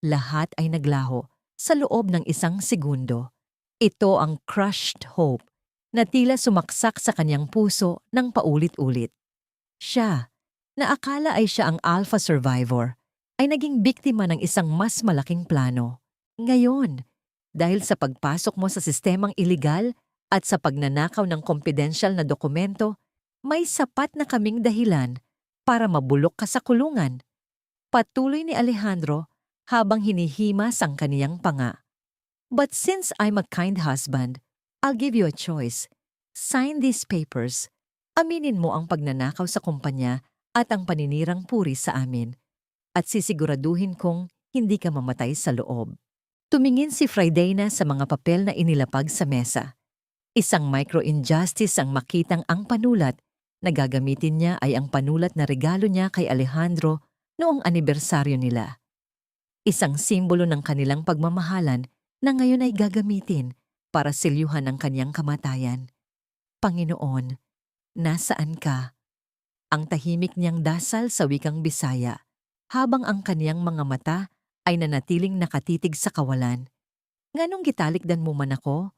Lahat ay naglaho sa loob ng 1 segundo. Ito ang crushed hope na tila sumaksak sa kanyang puso ng paulit-ulit. Siya, na akala ay siya ang alpha survivor, ay naging biktima ng isang mas malaking plano. Ngayon, dahil sa pagpasok mo sa sistemang iligal at sa pagnanakaw ng confidential na dokumento, may sapat na kaming dahilan para mabulok ka sa kulungan. Patuloy ni Alejandro habang hinihimas ang kaniyang panga. But since I'm a kind husband, I'll give you a choice. Sign these papers. Aminin mo ang pagnanakaw sa kumpanya at ang paninirang puri sa amin. At sisiguraduhin kong hindi ka mamatay sa loob. Tumingin si Friday sa mga papel na inilapag sa mesa. Isang micro-injustice ang makitang ang panulat na gagamitin niya ay ang panulat na regalo niya kay Alejandro noong anibersaryo nila. Isang simbolo ng kanilang pagmamahalan na ngayon ay gagamitin para silyuhan ang kanyang kamatayan. Panginoon, nasaan ka? Ang tahimik niyang dasal sa wikang Bisaya, habang ang kaniyang mga mata ay nanatiling nakatitig sa kawalan. Nganong gitalikdan mo man ako?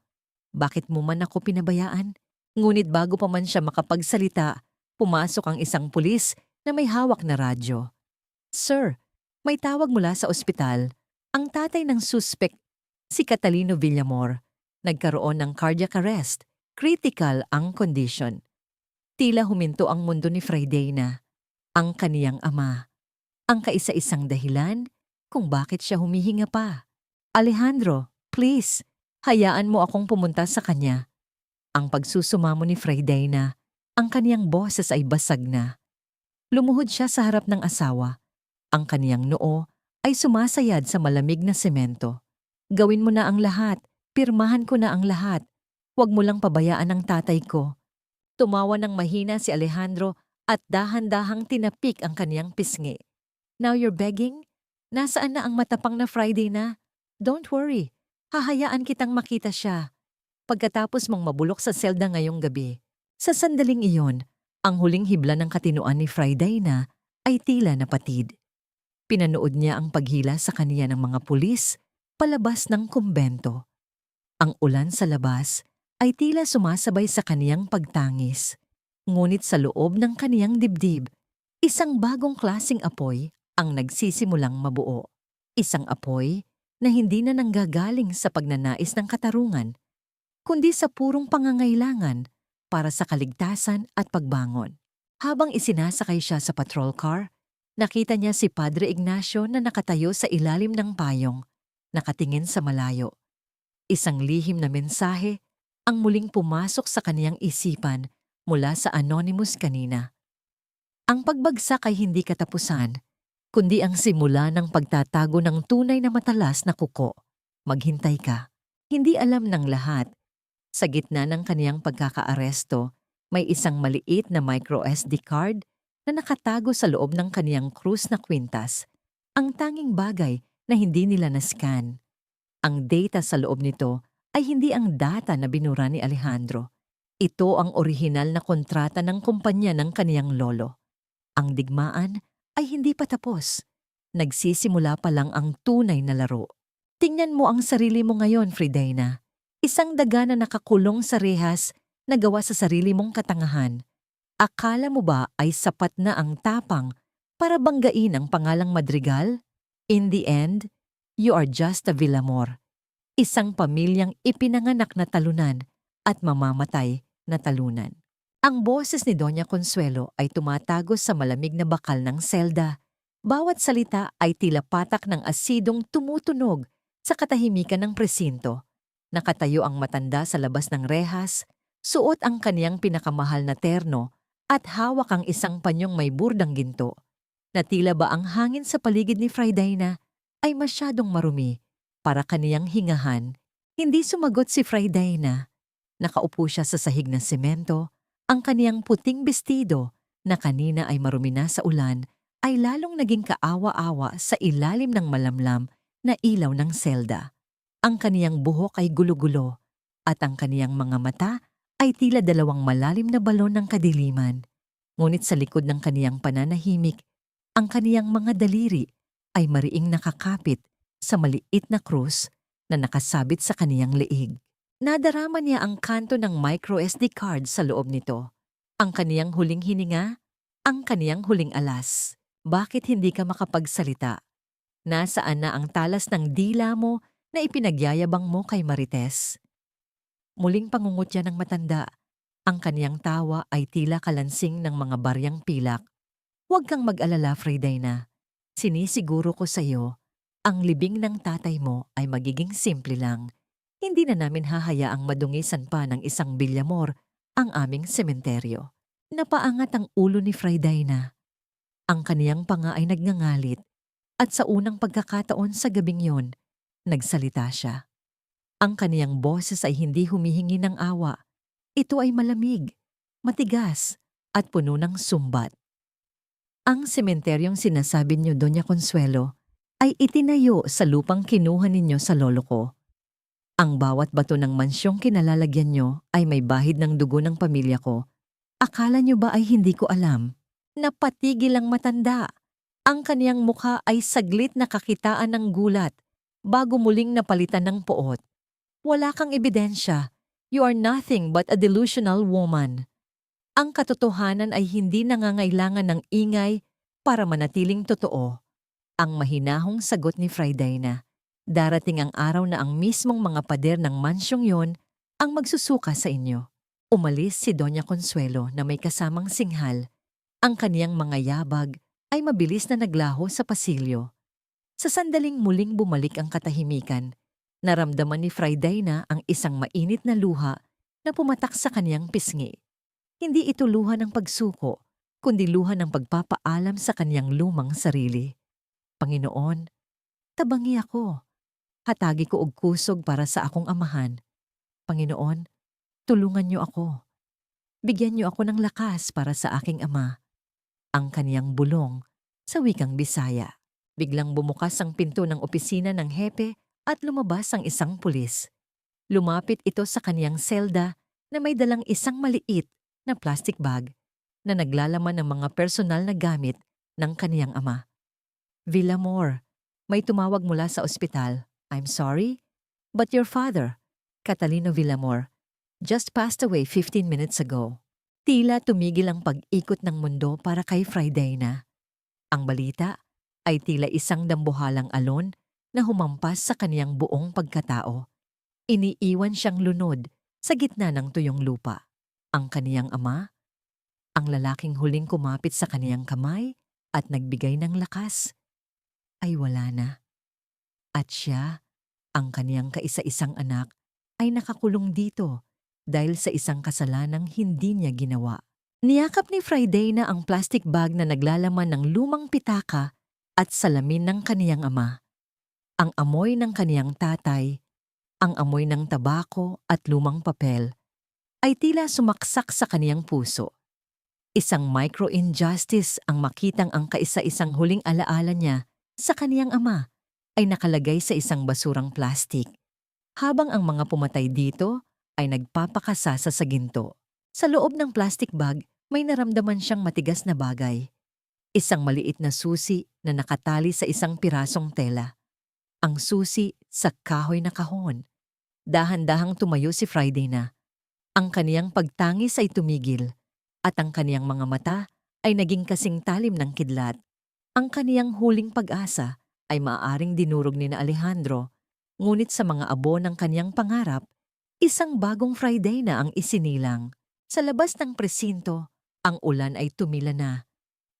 Bakit mo man ako pinabayaan? Ngunit bago pa man siya makapagsalita, pumasok ang isang pulis na may hawak na radyo. Sir, may tawag mula sa ospital. Ang tatay ng suspect, si Catalino Villamor, nagkaroon ng cardiac arrest. Critical ang condition. Tila huminto ang mundo ni Friday na, ang kaniyang ama. Ang kaisa-isang dahilan kung bakit siya humihinga pa. Alejandro, please, hayaan mo akong pumunta sa kanya. Ang pagsusumamo ni Friday na, ang kaniyang boses ay basag na. Lumuhod siya sa harap ng asawa. Ang kaniyang noo ay sumasayad sa malamig na semento. Gawin mo na ang lahat, pirmahan ko na ang lahat. Huwag mo lang pabayaan ang tatay ko. Tumawa ng mahina si Alejandro at dahan-dahang tinapik ang kaniyang pisngi. Now you're begging? Nasaan na ang matapang na Friday na? Don't worry, hahayaan kitang makita siya. Pagkatapos mong mabulok sa selda ngayong gabi, sa sandaling iyon, ang huling hibla ng katinuan ni Friday na ay tila napatid. Pinanood niya ang paghila sa kaniya ng mga pulis palabas ng kumbento. Ang ulan sa labas ay tila sumasabay sa kaniyang pagtangis. Ngunit sa loob ng kaniyang dibdib, isang bagong klasing apoy ang nagsisimulang mabuo. Isang apoy na hindi na nanggagaling sa pagnanais ng katarungan, kundi sa purong pangangailangan para sa kaligtasan at pagbangon. Habang isinasakay siya sa patrol car, nakita niya si Padre Ignacio na nakatayo sa ilalim ng payong, nakatingin sa malayo. Isang lihim na mensahe ang muling pumasok sa kaniyang isipan mula sa anonymous kanina. Ang pagbagsak ay hindi katapusan, kundi ang simula ng pagtatago ng tunay na matalas na kuko. Maghintay ka. Hindi alam ng lahat. Sa gitna ng kaniyang pagkakaaresto, may isang maliit na micro SD card na nakatago sa loob ng kaniyang krus na kwintas. Ang tanging bagay na hindi nila na-scan. Ang data sa loob nito ay hindi ang data na binura ni Alejandro. Ito ang orihinal na kontrata ng kumpanya ng kaniyang lolo. Ang digmaan ay hindi pa tapos. Nagsisimula pa lang ang tunay na laro. Tingnan mo ang sarili mo ngayon, Fridaina. Isang daga na nakakulong sa rehas na gawa sa sarili mong katangahan. Akala mo ba ay sapat na ang tapang para banggain ang pangalang Madrigal? In the end, you are just a Villamor. Isang pamilyang ipinanganak na talunan at mamamatay na talunan. Ang boses ni Doña Consuelo ay tumatagos sa malamig na bakal ng selda. Bawat salita ay tila patak ng asidong tumutunog sa katahimikan ng presinto. Nakatayo ang matanda sa labas ng rehas, suot ang kaniyang pinakamahal na terno at hawak ang isang panyong may burdang ginto. Na tila ba ang hangin sa paligid ni Fridaina ay masyadong marumi para kaniyang hingahan. Hindi sumagot si Fridaina. Nakaupo siya sa sahig ng semento. Ang kaniyang puting bestido na kanina ay marumi na sa ulan ay lalong naging kaawa-awa sa ilalim ng malamlam na ilaw ng selda. Ang kaniyang buhok ay gulo-gulo at ang kaniyang mga mata ay tila dalawang malalim na balon ng kadiliman. Ngunit sa likod ng kaniyang pananahimik, ang kaniyang mga daliri ay mariing nakakapit sa maliit na krus na nakasabit sa kaniyang leeg. Nadarama niya ang kanto ng micro SD card sa loob nito. Ang kaniyang huling hininga, ang kaniyang huling alas. Bakit hindi ka makapagsalita? Nasaan na ang talas ng dila mo na ipinagyayabang mo kay Marites? Muling pangungutya ng matanda. Ang kaniyang tawa ay tila kalansing ng mga baryang pilak. Huwag kang mag-alala, Fridaina. Sinisiguro ko sa iyo, ang libing ng tatay mo ay magiging simple lang. Hindi na namin hahayaang madungisan pa ng isang Villamor ang aming sementeryo. Napaangat ang ulo ni Fridaina. Ang kaniyang panga ay nagngangalit at sa unang pagkakataon sa gabing yon, nagsalita siya. Ang kaniyang boses ay hindi humihingi ng awa. Ito ay malamig, matigas at puno ng sumbat. Ang sementeryong sinasabi niyo, Doña Consuelo, ay itinayo sa lupang kinuha ninyo sa lolo ko. Ang bawat bato ng mansyong kinalalagyan nyo ay may bahid ng dugo ng pamilya ko. Akala nyo ba ay hindi ko alam? Napatigil ang matanda. Ang kaniyang mukha ay saglit na kakitaan ng gulat bago muling napalitan ng poot. Wala kang ebidensya. You are nothing but a delusional woman. Ang katotohanan ay hindi nangangailangan ng ingay para manatiling totoo. Ang mahinahong sagot ni Fridaina. Darating ang araw na ang mismong mga pader ng mansyong yon ang magsusuka sa inyo. Umalis si Doña Consuelo na may kasamang singhal. Ang kaniyang mga yabag ay mabilis na naglaho sa pasilyo. Sa sandaling muling bumalik ang katahimikan, naramdaman ni Fridaina ang isang mainit na luha na pumatak sa kaniyang pisngi. Hindi ito luha ng pagsuko, kundi luha ng pagpapaalam sa kaniyang lumang sarili. Panginoon, tabangi ako. Hatagi ko og kusog para sa akong amahan. Panginoon, tulungan niyo ako. Bigyan niyo ako ng lakas para sa aking ama. Ang kaniyang bulong sa wikang Bisaya. Biglang bumukas ang pinto ng opisina ng hepe at lumabas ang isang pulis. Lumapit ito sa kaniyang selda na may dalang isang maliit na plastic bag na naglalaman ng mga personal na gamit ng kaniyang ama. Villamor, may tumawag mula sa ospital. I'm sorry, but your father, Catalino Villamor, just passed away 15 minutes ago. Tila tumigil ang pag-ikot ng mundo para kay Fridaina. Ang balita ay tila isang dambuhalang alon na humampas sa kaniyang buong pagkatao. Iniiwan siyang lunod sa gitna ng tuyong lupa. Ang kaniyang ama, ang lalaking huling kumapit sa kaniyang kamay at nagbigay ng lakas, ay wala na. At siya, ang kaniyang kaisa-isang anak, ay nakakulong dito dahil sa isang kasalanang hindi niya ginawa. Niyakap ni Fridaina ang plastic bag na naglalaman ng lumang pitaka at salamin ng kaniyang ama. Ang amoy ng kaniyang tatay, ang amoy ng tabako at lumang papel, ay tila sumaksak sa kaniyang puso. Isang micro-injustice ang makitang ang kaisa-isang huling alaala niya sa kaniyang ama ay nakalagay sa isang basurang plastik, habang ang mga pumatay dito ay nagpapakasasa sa ginto. Sa loob ng plastic bag, may naramdaman siyang matigas na bagay. Isang maliit na susi na nakatali sa isang pirasong tela. Ang susi sa kahoy na kahon. Dahan-dahang tumayo si Friday na. Ang kaniyang pagtangis ay tumigil at ang kaniyang mga mata ay naging kasing talim ng kidlat. Ang kaniyang huling pag-asa ay maaaring dinurog ni na Alejandro, ngunit sa mga abo ng kaniyang pangarap, isang bagong Friday na ang isinilang. Sa labas ng presinto, ang ulan ay tumila na,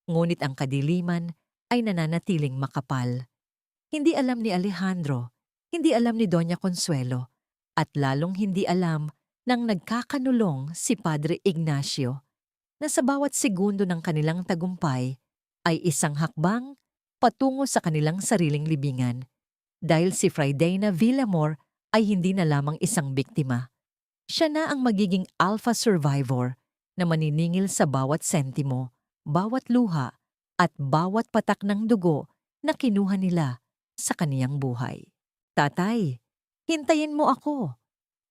ngunit ang kadiliman ay nananatiling makapal. Hindi alam ni Alejandro, hindi alam ni Doña Consuelo, at lalong hindi alam ng nagkakanulong si Padre Ignacio na sa bawat segundo ng kanilang tagumpay ay isang hakbang patungo sa kanilang sariling libingan. Dahil si Friday Villamor ay hindi na lamang isang biktima. Siya na ang magiging alpha survivor na maniningil sa bawat sentimo, bawat luha, at bawat patak ng dugo na kinuha nila sa kaniyang buhay. Tatay, hintayin mo ako,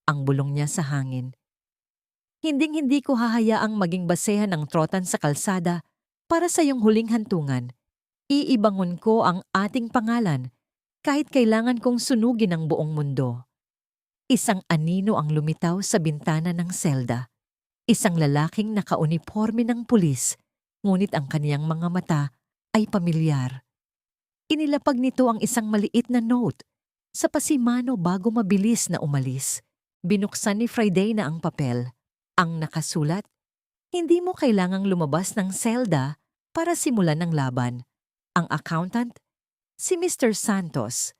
ang bulong niya sa hangin. Hinding-hindi ko hahayaang maging basehan ng trotan sa kalsada para sa iyong huling hantungan. Iibangon ko ang ating pangalan kahit kailangan kong sunugin ang buong mundo. Isang anino ang lumitaw sa bintana ng selda. Isang lalaking nakauniporme ng pulis, ngunit ang kaniyang mga mata ay pamilyar. Inilapag nito ang isang maliit na note sa pasimano bago mabilis na umalis. Binuksan ni Friday na ang papel. Ang nakasulat, hindi mo kailangang lumabas ng selda para simulan ang laban. Ang accountant, si Mr. Santos,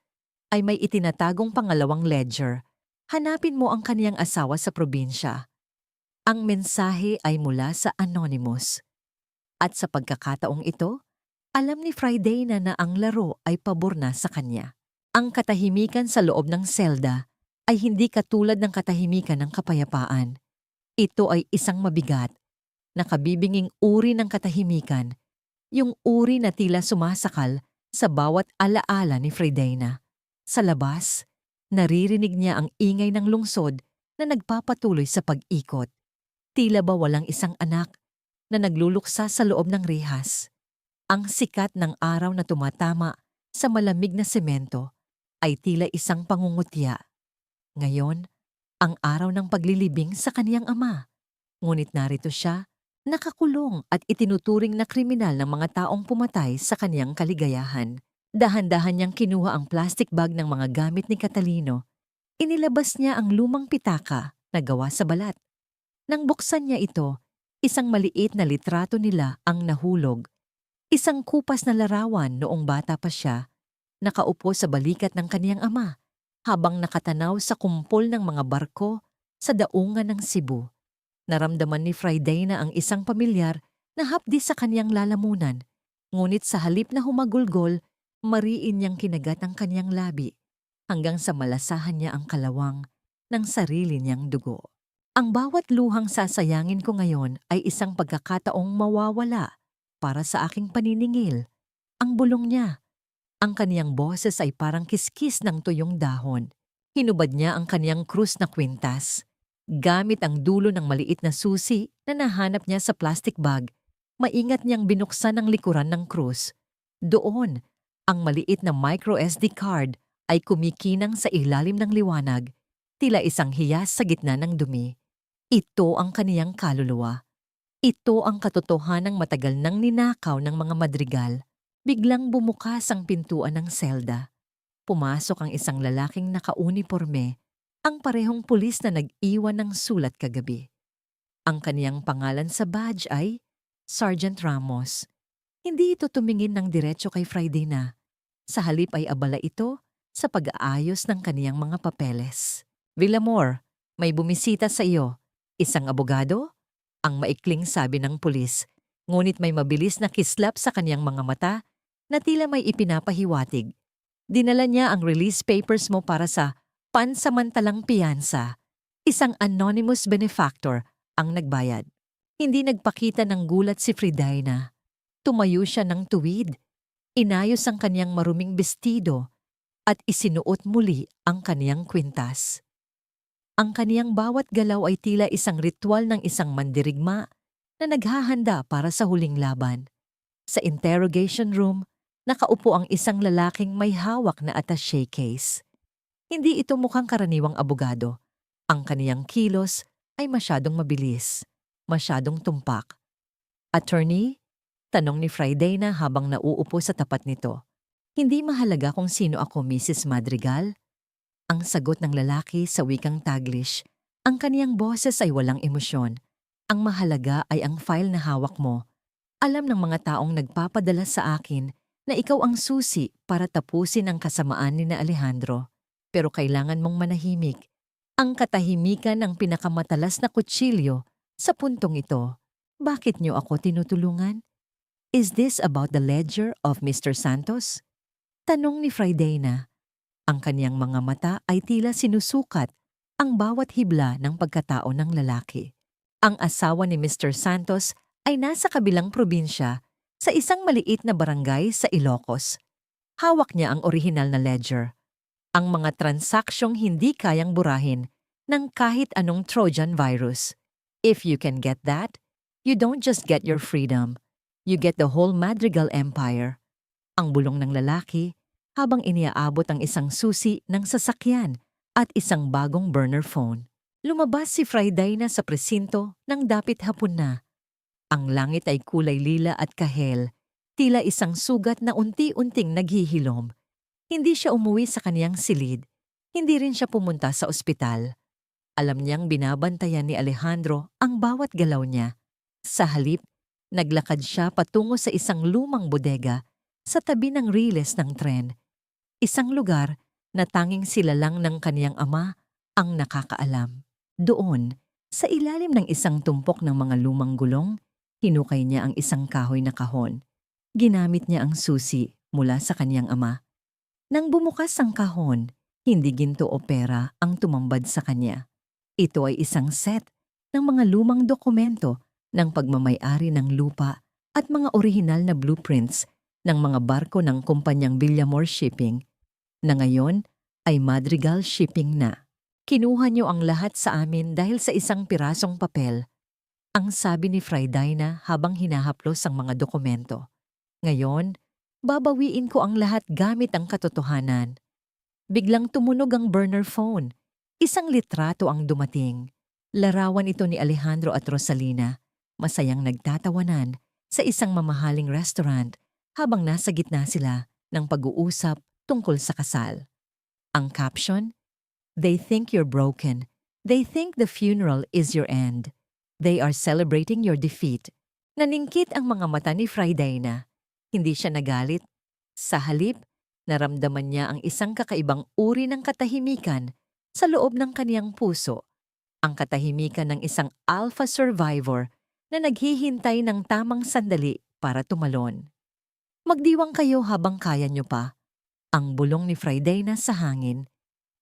ay may itinatagong pangalawang ledger. Hanapin mo ang kaniyang asawa sa probinsya. Ang mensahe ay mula sa Anonymous. At sa pagkakataong ito, alam ni Friday na ang laro ay pabor na sa kanya. Ang katahimikan sa loob ng selda ay hindi katulad ng katahimikan ng kapayapaan. Ito ay isang mabigat, nakabibinging uri ng katahimikan, yung uri na tila sumasakal sa bawat alaala ni Fridayna. Sa labas, naririnig niya ang ingay ng lungsod na nagpapatuloy sa pag-ikot. Tila ba walang isang anak na nagluluksa sa loob ng rehas. Ang sikat ng araw na tumatama sa malamig na semento ay tila isang pangungutya. Ngayon, ang araw ng paglilibing sa kaniyang ama. Ngunit narito siya, nakakulong at itinuturing na kriminal ng mga taong pumatay sa kaniyang kaligayahan. Dahan-dahan niyang kinuha ang plastic bag ng mga gamit ni Catalino. Inilabas niya ang lumang pitaka na gawa sa balat. Nang buksan niya ito, isang maliit na litrato nila ang nahulog. Isang kupas na larawan noong bata pa siya, nakaupo sa balikat ng kaniyang ama, habang nakatanaw sa kumpol ng mga barko sa daungan ng Cebu. Naramdaman ni Friday na ang isang pamilyar na hapdi sa kaniyang lalamunan, ngunit sa halip na humagulgol, mariin niyang kinagat ang kaniyang labi, hanggang sa malasahan niya ang kalawang ng sarili niyang dugo. Ang bawat luhang sasayangin ko ngayon ay isang pagkakataong mawawala para sa aking paniningil. Ang bulong niya. Ang kaniyang boses ay parang kiskis ng tuyong dahon. Hinubad niya ang kaniyang krus na kwintas. Gamit ang dulo ng maliit na susi na nahanap niya sa plastic bag, maingat niyang binuksan ang likuran ng krus. Doon, ang maliit na micro SD card ay kumikinang sa ilalim ng liwanag, tila isang hiyas sa gitna ng dumi. Ito ang kaniyang kaluluwa. Ito ang katotohanang matagal nang ninakaw ng mga madrigal. Biglang bumukas ang pintuan ng selda. Pumasok ang isang lalaking nakauniporme, ang parehong pulis na nag-iwan ng sulat kagabi. Ang kaniyang pangalan sa badge ay Sergeant Ramos. Hindi ito tumingin ng diretso kay Friday na. Sa halip ay abala ito sa pag-aayos ng kaniyang mga papeles. Villamor, may bumisita sa iyo. Isang abogado? Ang maikling sabi ng pulis, ngunit may mabilis na kislap sa kaniyang mga mata na tila may ipinapahiwatig. Dinala niya ang release papers mo para sa pansamantalang piyansa. Isang anonymous benefactor ang nagbayad. Hindi nagpakita ng gulat si Fridayna. Tumayo siya ng tuwid. Inayos ang kaniyang maruming bestido at isinuot muli ang kaniyang kwintas. Ang kaniyang bawat galaw ay tila isang ritual ng isang mandirigma na naghahanda para sa huling laban. Sa interrogation room, nakaupo ang isang lalaking may hawak na attaché case. Hindi ito mukhang karaniwang abogado. Ang kaniyang kilos ay masyadong mabilis, masyadong tumpak. Attorney? Tanong ni Friday na habang nauupo sa tapat nito. Hindi mahalaga kung sino ako, Mrs. Madrigal. Ang sagot ng lalaki sa wikang Taglish. Ang kaniyang boses ay walang emosyon. Ang mahalaga ay ang file na hawak mo. Alam ng mga taong nagpapadala sa akin na ikaw ang susi para tapusin ang kasamaan ni na Alejandro. Pero kailangan mong manahimik. Ang katahimikan ng pinakamatalas na kutsilyo sa puntong ito. Bakit niyo ako tinutulungan? Is this about the ledger of Mr. Santos? Tanong ni Friday na. Ang kaniyang mga mata ay tila sinusukat ang bawat hibla ng pagkatao ng lalaki. Ang asawa ni Mr. Santos ay nasa kabilang probinsya sa isang maliit na barangay sa Ilocos. Hawak niya ang orihinal na ledger. Ang mga transaksyong hindi kayang burahin ng kahit anong Trojan virus. If you can get that, you don't just get your freedom, you get the whole Madrigal Empire. Ang bulong ng lalaki habang iniaabot ang isang susi ng sasakyan at isang bagong burner phone. Lumabas si Friday na sa presinto ng dapit hapon na. Ang langit ay kulay lila at kahel, tila isang sugat na unti-unting naghihilom. Hindi siya umuwi sa kaniyang silid, hindi rin siya pumunta sa ospital. Alam niyang binabantayan ni Alejandro ang bawat galaw niya. Sa halip, naglakad siya patungo sa isang lumang bodega sa tabi ng riles ng tren. Isang lugar na tanging sila lang ng kaniyang ama ang nakakaalam. Doon, sa ilalim ng isang tumpok ng mga lumang gulong, hinukay niya ang isang kahoy na kahon. Ginamit niya ang susi mula sa kaniyang ama. Nang bumukas ang kahon, hindi ginto o pera ang tumambad sa kanya. Ito ay isang set ng mga lumang dokumento ng pagmamay-ari ng lupa at mga orihinal na blueprints ng mga barko ng kumpanyang Villamor Shipping na ngayon ay Madrigal Shipping na. Kinuha niyo ang lahat sa amin dahil sa isang pirasong papel, ang sabi ni Friday na habang hinahaplos ang mga dokumento. Ngayon, babawiin ko ang lahat gamit ang katotohanan. Biglang tumunog ang burner phone. Isang litrato ang dumating. Larawan ito ni Alejandro at Rosalina, masayang nagtatawanan sa isang mamahaling restaurant habang nasa gitna sila ng pag-uusap tungkol sa kasal. Ang caption, "They think you're broken. They think the funeral is your end. They are celebrating your defeat." Naningkit ang mga mata ni Friday na. Hindi siya nagalit. Sa halip, naramdaman niya ang isang kakaibang uri ng katahimikan sa loob ng kaniyang puso. Ang katahimikan ng isang alpha survivor na naghihintay ng tamang sandali para tumalon. Magdiwang kayo habang kaya niyo pa. Ang bulong ni Friday na sa hangin.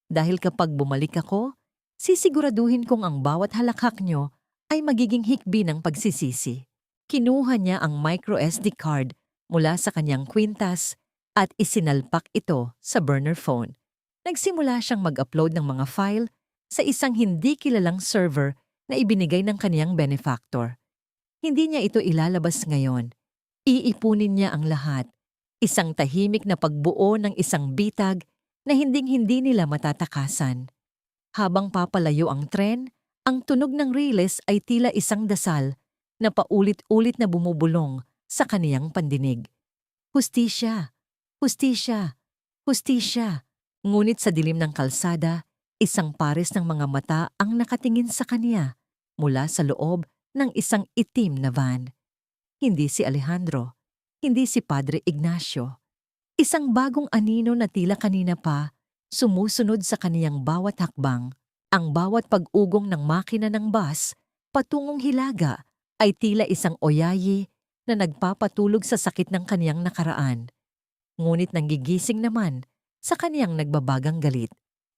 Dahil kapag bumalik ako, sisiguraduhin kong ang bawat halakhak niyo ay magiging hikbi ng pagsisisi. Kinuha niya ang micro SD card mula sa kanyang kwintas at isinalpak ito sa burner phone. Nagsimula siyang mag-upload ng mga file sa isang hindi kilalang server na ibinigay ng kaniyang benefactor. Hindi niya ito ilalabas ngayon. Iipunin niya ang lahat. Isang tahimik na pagbuo ng isang bitag na hinding-hindi nila matatakasan. Habang papalayo ang tren, ang tunog ng riles ay tila isang dasal na paulit-ulit na bumubulong sa kaniyang pandinig. Hustisya! Hustisya! Hustisya! Ngunit sa dilim ng kalsada, isang pares ng mga mata ang nakatingin sa kaniya mula sa loob ng isang itim na van. Hindi si Alejandro, hindi si Padre Ignacio. Isang bagong anino na tila kanina pa, sumusunod sa kaniyang bawat hakbang. Ang bawat pag-ugong ng makina ng bus patungong Hilaga ay tila isang oyayi na nagpapatulog sa sakit ng kaniyang nakaraan. Ngunit nanggigising naman sa kaniyang nagbabagang galit.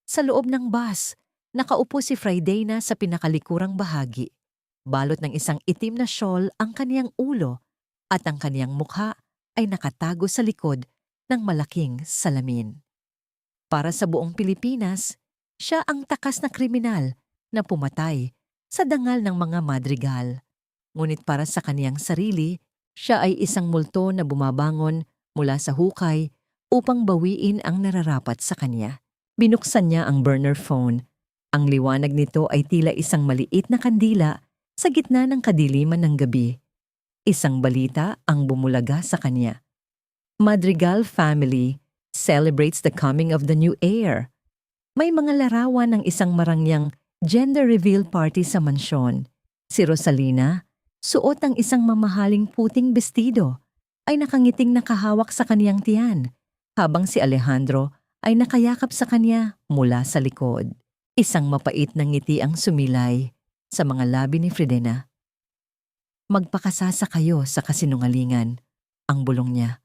Sa loob ng bus, nakaupo si Friday na sa pinakalikurang bahagi. Balot ng isang itim na shawl ang kaniyang ulo at ang kaniyang mukha ay nakatago sa likod ng malaking salamin. Para sa buong Pilipinas, siya ang takas na kriminal na pumatay sa dangal ng mga Madrigal. Ngunit para sa kaniyang sarili, Siya ay isang multo na bumabangon mula sa hukay upang bawiin ang nararapat sa kanya. Binuksan niya ang burner phone. Ang liwanag nito ay tila isang maliit na kandila sa gitna ng kadiliman ng gabi. Isang balita ang bumulaga sa kanya. Madrigal family celebrates the coming of the new heir. May mga larawan ng isang marangyang gender reveal party sa mansyon. Si Rosalina, suot ang isang mamahaling puting bestido, ay nakangiting nakahawak sa kaniyang tiyan, habang si Alejandro ay nakayakap sa kanya mula sa likod. Isang mapait na ngiti ang sumilay sa mga labi ni Fridena. Magpakasasa kayo sa kasinungalingan, ang bulong niya.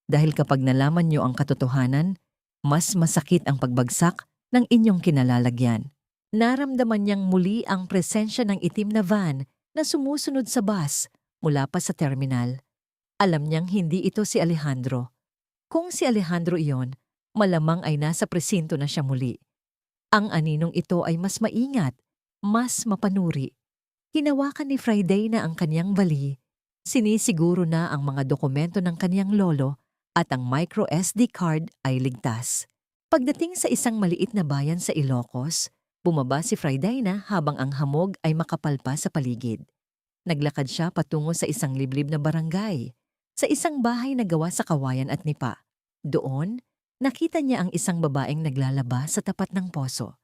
Dahil kapag nalaman niyo ang katotohanan, mas masakit ang pagbagsak ng inyong kinalalagyan. Naramdaman niyang muli ang presensya ng itim na van na sumusunod sa bus mula pa sa terminal. Alam niyang hindi ito si Alejandro. Kung si Alejandro iyon, malamang ay nasa presinto na siya muli. Ang aninong ito ay mas maingat, mas mapanuri. Hinawakan ni Friday na ang kaniyang bali, sinisiguro na ang mga dokumento ng kaniyang lolo at ang micro SD card ay ligtas. Pagdating sa isang maliit na bayan sa Ilocos, bumaba si Friday na habang ang hamog ay makapalpa sa paligid. Naglakad siya patungo sa isang liblib na barangay, sa isang bahay na gawa sa kawayan at nipa. Doon, nakita niya ang isang babaeng naglalaba sa tapat ng poso.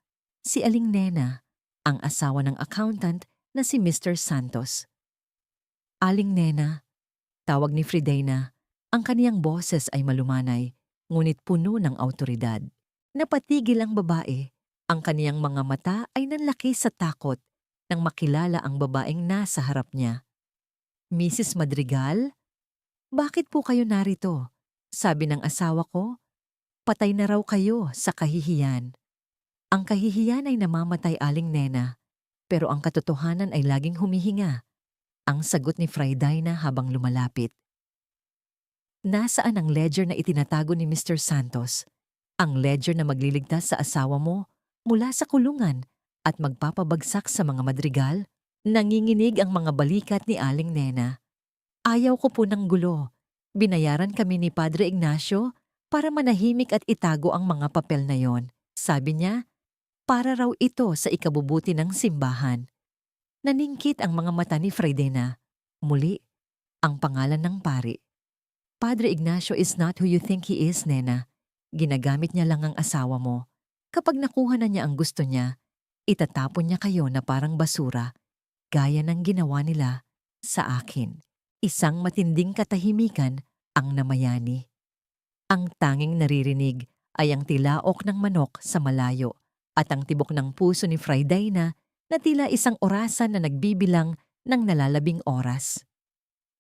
Si Aling Nena, ang asawa ng accountant na si Mr. Santos. Aling Nena, tawag ni Fridena. Ang kaniyang boses ay malumanay, ngunit puno ng awtoridad. Napatigil ang babae. Ang kaniyang mga mata ay nanlaki sa takot nang makilala ang babaeng nasa harap niya. Mrs. Madrigal? Bakit po kayo narito? Sabi ng asawa ko, patay na raw kayo sa kahihiyan. Ang kahihiyan ay namamatay, Aling Nena, pero ang katotohanan ay laging humihinga. Ang sagot ni Friday na habang lumalapit. Nasaan ang ledger na itinatago ni Mr. Santos? Ang ledger na magliligtas sa asawa mo mula sa kulungan at magpapabagsak sa mga Madrigal? Nanginginig ang mga balikat ni Aling Nena. Ayaw ko po ng gulo. Binayaran kami ni Padre Ignacio para manahimik at itago ang mga papel na yon. Sabi niya, para raw ito sa ikabubuti ng simbahan. Naningkit ang mga mata ni Fridena. Muli, ang pangalan ng pari. Padre Ignacio is not who you think he is, Nena. Ginagamit niya lang ang asawa mo. Kapag nakuha na niya ang gusto niya, itatapon niya kayo na parang basura, gaya ng ginawa nila sa akin. Isang matinding katahimikan ang namayani. Ang tanging naririnig ay ang tilaok ng manok sa malayo at ang tibok ng puso ni Friday na tila isang orasan na nagbibilang ng nalalabing oras.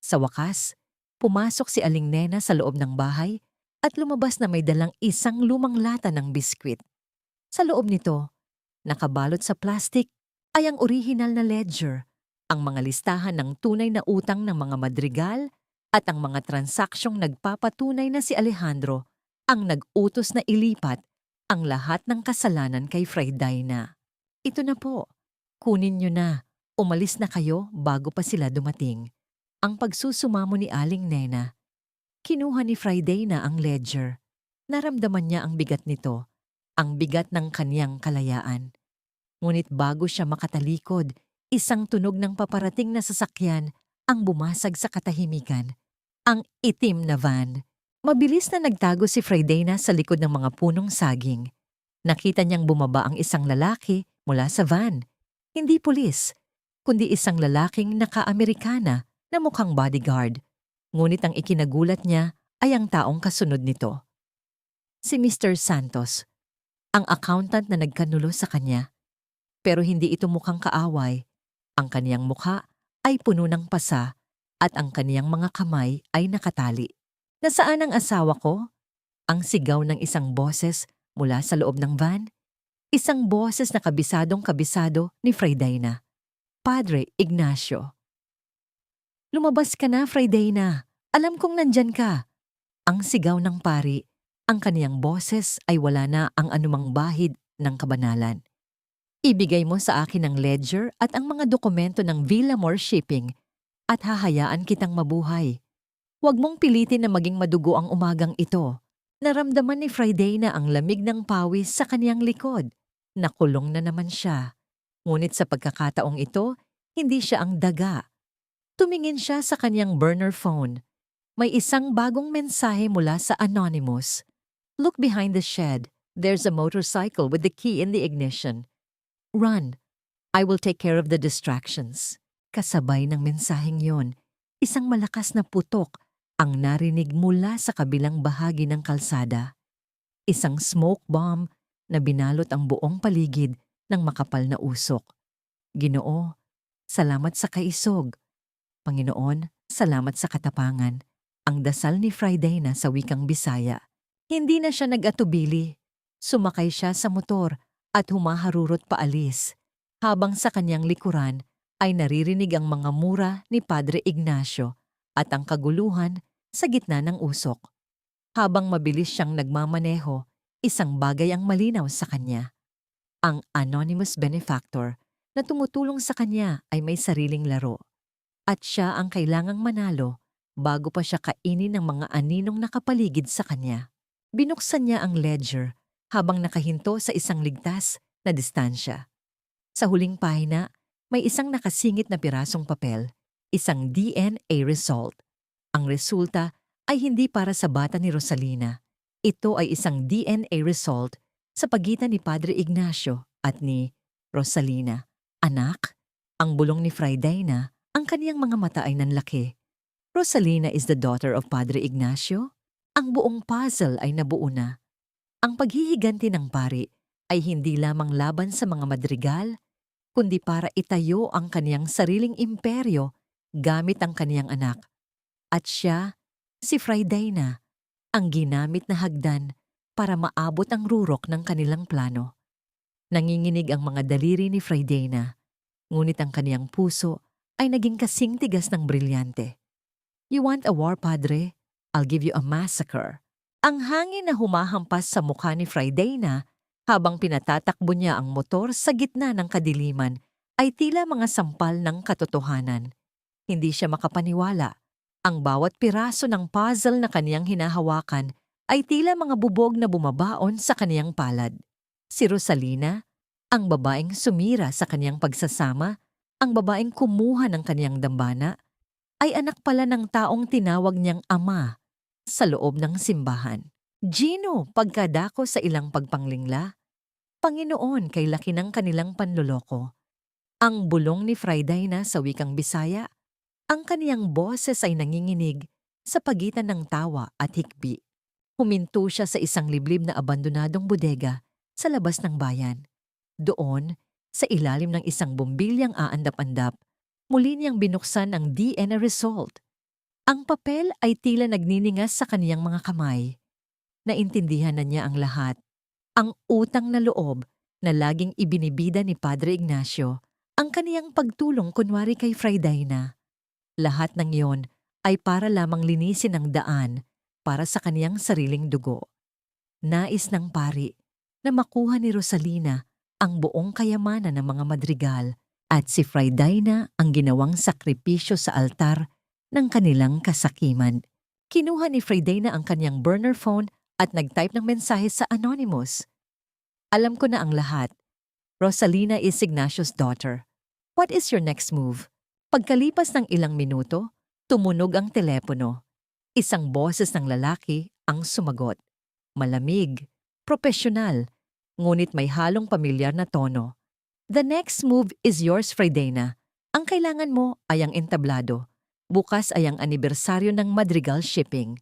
Sa wakas, pumasok si Aling Nena sa loob ng bahay at lumabas na may dalang isang lumang lata ng biskwit. Sa loob nito, nakabalot sa plastik ay ang orihinal na ledger, ang mga listahan ng tunay na utang ng mga Madrigal at ang mga transaksyong nagpapatunay na si Alejandro ang nag-utos na ilipat ang lahat ng kasalanan kay Friday na. Ito na po, kunin niyo na, umalis na kayo bago pa sila dumating. Ang pagsusumamo ni Aling Nena. Kinuha ni Friday na ang ledger. Naramdaman niya ang bigat nito, ang bigat ng kaniyang kalayaan. Ngunit bago siya makatalikod, isang tunog ng paparating na sasakyan ang bumasag sa katahimikan. Ang itim na van. Mabilis na nagtago si Friday na sa likod ng mga punong saging. Nakita niyang bumaba ang isang lalaki mula sa van. Hindi pulis, kundi isang lalaking naka-Amerikana na mukhang bodyguard. Ngunit ang ikinagulat niya ay ang taong kasunod nito. Si Mr. Santos, ang accountant na nagkanulo sa kanya. Pero hindi ito mukhang kaaway. Ang kaniyang mukha ay puno ng pasa at ang kaniyang mga kamay ay nakatali. Nasaan ang asawa ko? Ang sigaw ng isang boses mula sa loob ng van. Isang boses na kabisado ni Friday na. Padre Ignacio. Lumabas ka na, Friday na. Alam kong nandyan ka. Ang sigaw ng pari. Ang kaniyang boses ay wala na ang anumang bahid ng kabanalan. Ibigay mo sa akin ang ledger at ang mga dokumento ng Villamor Shipping at hahayaan kitang mabuhay. Huwag mong pilitin na maging madugo ang umagang ito. Naramdaman ni Friday na ang lamig ng pawis sa kaniyang likod. Nakulong na naman siya. Ngunit sa pagkakataong ito, hindi siya ang daga. Tumingin siya sa kaniyang burner phone. May isang bagong mensahe mula sa Anonymous. Look behind the shed. There's a motorcycle with the key in the ignition. Run. I will take care of the distractions. Kasabay ng mensaheng yon, isang malakas na putok ang narinig mula sa kabilang bahagi ng kalsada. Isang smoke bomb na binalot ang buong paligid ng makapal na usok. Ginoo, salamat sa kaisog. Panginoon, salamat sa katapangan. Ang dasal ni Friday na sa wikang Bisaya. Hindi na siya nag-atubili. Sumakay siya sa motor at humaharurot paalis. Habang sa kanyang likuran ay naririnig ang mga mura ni Padre Ignacio at ang kaguluhan sa gitna ng usok. Habang mabilis siyang nagmamaneho, isang bagay ang malinaw sa kanya. Ang anonymous benefactor na tumutulong sa kanya ay may sariling laro. At siya ang kailangang manalo bago pa siya kainin ng mga aninong nakapaligid sa kanya. Binuksan niya ang ledger habang nakahinto sa isang ligtas na distansya. Sa huling pahina, may isang nakasingit na pirasong papel, isang DNA result. Ang resulta ay hindi para sa bata ni Rosalina. Ito ay isang DNA result sa pagitan ni Padre Ignacio at ni Rosalina. Anak, ang bulong ni Friday na ang kaniyang mga mata ay nanlaki. Rosalina is the daughter of Padre Ignacio? Ang buong puzzle ay nabuo na. Ang paghihiganti ng pari ay hindi lamang laban sa mga madrigal, kundi para itayo ang kaniyang sariling imperyo gamit ang kaniyang anak. At siya, si Friday na, ang ginamit na hagdan para maabot ang rurok ng kanilang plano. Nanginginig ang mga daliri ni Friday na, ngunit ang kaniyang puso ay naging kasing tigas ng brilyante. You want a war, Padre? I'll give you a massacre. Ang hangin na humahampas sa mukha ni Friday na habang pinatatakbo niya ang motor sa gitna ng kadiliman ay tila mga sampal ng katotohanan. Hindi siya makapaniwala. Ang bawat piraso ng puzzle na kaniyang hinahawakan ay tila mga bubog na bumabaon sa kaniyang palad. Si Rosalina, ang babaeng sumira sa kaniyang pagsasama, ang babaeng kumuha ng kaniyang dambana, ay anak pala ng taong tinawag niyang ama sa loob ng simbahan. Gino, pagkadako sa ilang pagpanglingla, Panginoon kay laki ng kanilang panloloko. Ang bulong ni Friday na sa wikang Bisaya, ang kaniyang boses ay nanginginig sa pagitan ng tawa at hikbi. Huminto siya sa isang liblib na abandonadong bodega sa labas ng bayan. Doon, sa ilalim ng isang bumbilyang aandap-andap, muli niyang binuksan ang DNA result. Ang papel ay tila nagniningas sa kaniyang mga kamay. Naintindihan na niya ang lahat. Ang utang na loob na laging ibinibida ni Padre Ignacio, ang kaniyang pagtulong kunwari kay Friday na. Lahat ng iyon ay para lamang linisin ang daan para sa kaniyang sariling dugo. Nais ng pari na makuha ni Rosalina ang buong kayamanan ng mga madrigal at si Friday na ang ginawang sakripisyo sa altar ng kanilang kasakiman. Kinuha ni Friday na ang kaniyang burner phone at nag-type ng mensahe sa Anonymous. Alam ko na ang lahat. Rosalina is Ignacio's daughter. What is your next move? Pagkalipas ng ilang minuto, tumunog ang telepono. Isang boses ng lalaki ang sumagot. Malamig, propesyonal, ngunit may halong pamilyar na tono. The next move is yours, Fridayna. Ang kailangan mo ay ang entablado. Bukas ay ang anibersaryo ng Madrigal Shipping.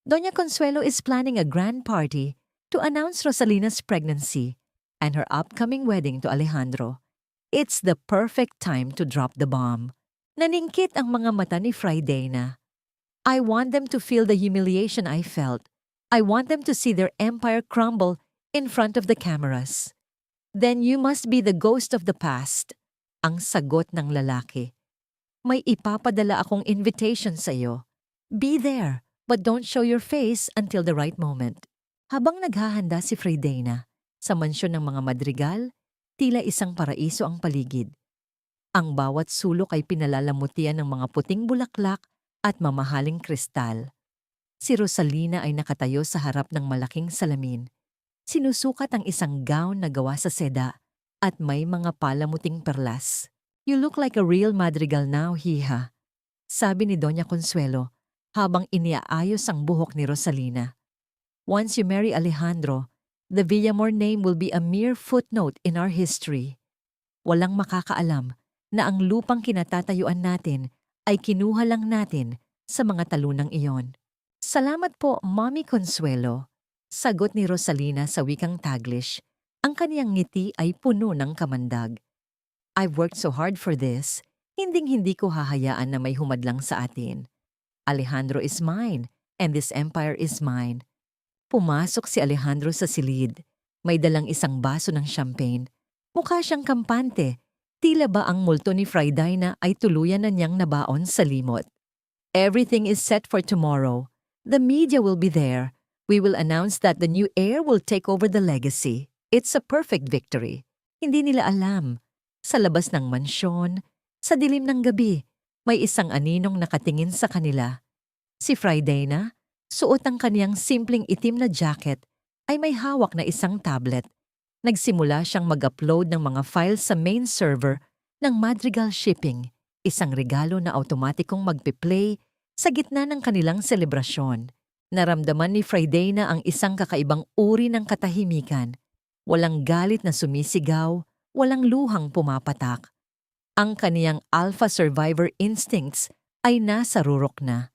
Doña Consuelo is planning a grand party to announce Rosalina's pregnancy and her upcoming wedding to Alejandro. It's the perfect time to drop the bomb. Naningkit ang mga mata ni Friday na. I want them to feel the humiliation I felt. I want them to see their empire crumble in front of the cameras. Then you must be the ghost of the past. Ang sagot ng lalaki. May ipapadala akong invitation sa iyo. Be there, but don't show your face until the right moment. Habang naghahanda si Friday na sa mansyon ng mga madrigal, tila isang paraiso ang paligid. Ang bawat sulok ay pinalalamutian ng mga puting bulaklak at mamahaling kristal. Si Rosalina ay nakatayo sa harap ng malaking salamin. Sinusukat ang isang gown na gawa sa seda at may mga palamuting perlas. "You look like a real madrigal now, hija," sabi ni Doña Consuelo habang iniaayos ang buhok ni Rosalina. "Once you marry Alejandro, the Villamor name will be a mere footnote in our history. Walang makakaalam na ang lupang kinatatayuan natin ay kinuha lang natin sa mga talunang iyon." "Salamat po, Mommy Consuelo," sagot ni Rosalina sa wikang Taglish. Ang kaniyang ngiti ay puno ng kamandag. "I've worked so hard for this. Hinding-hindi ko hahayaan na may humadlang sa atin. Alejandro is mine, and this empire is mine." Pumasok si Alejandro sa silid. May dalang isang baso ng champagne. Mukha siyang kampante. Tila ba ang multo ni Fray Daina ay tuluyan na niyang nabaon sa limot. "Everything is set for tomorrow. The media will be there. We will announce that the new heir will take over the legacy. It's a perfect victory." Hindi nila alam. Sa labas ng mansyon, sa dilim ng gabi, may isang aninong nakatingin sa kanila. Si Fray Daina, suot ang kaniyang simpleng itim na jacket, ay may hawak na isang tablet. Nagsimula siyang mag-upload ng mga files sa main server ng Madrigal Shipping, isang regalo na automatikong magpe-play sa gitna ng kanilang selebrasyon. Naramdaman ni Fray Daina ang isang kakaibang uri ng katahimikan. Walang galit na sumisigaw, walang luhang pumapatak. Ang kaniyang alpha survivor instincts ay nasa rurok na.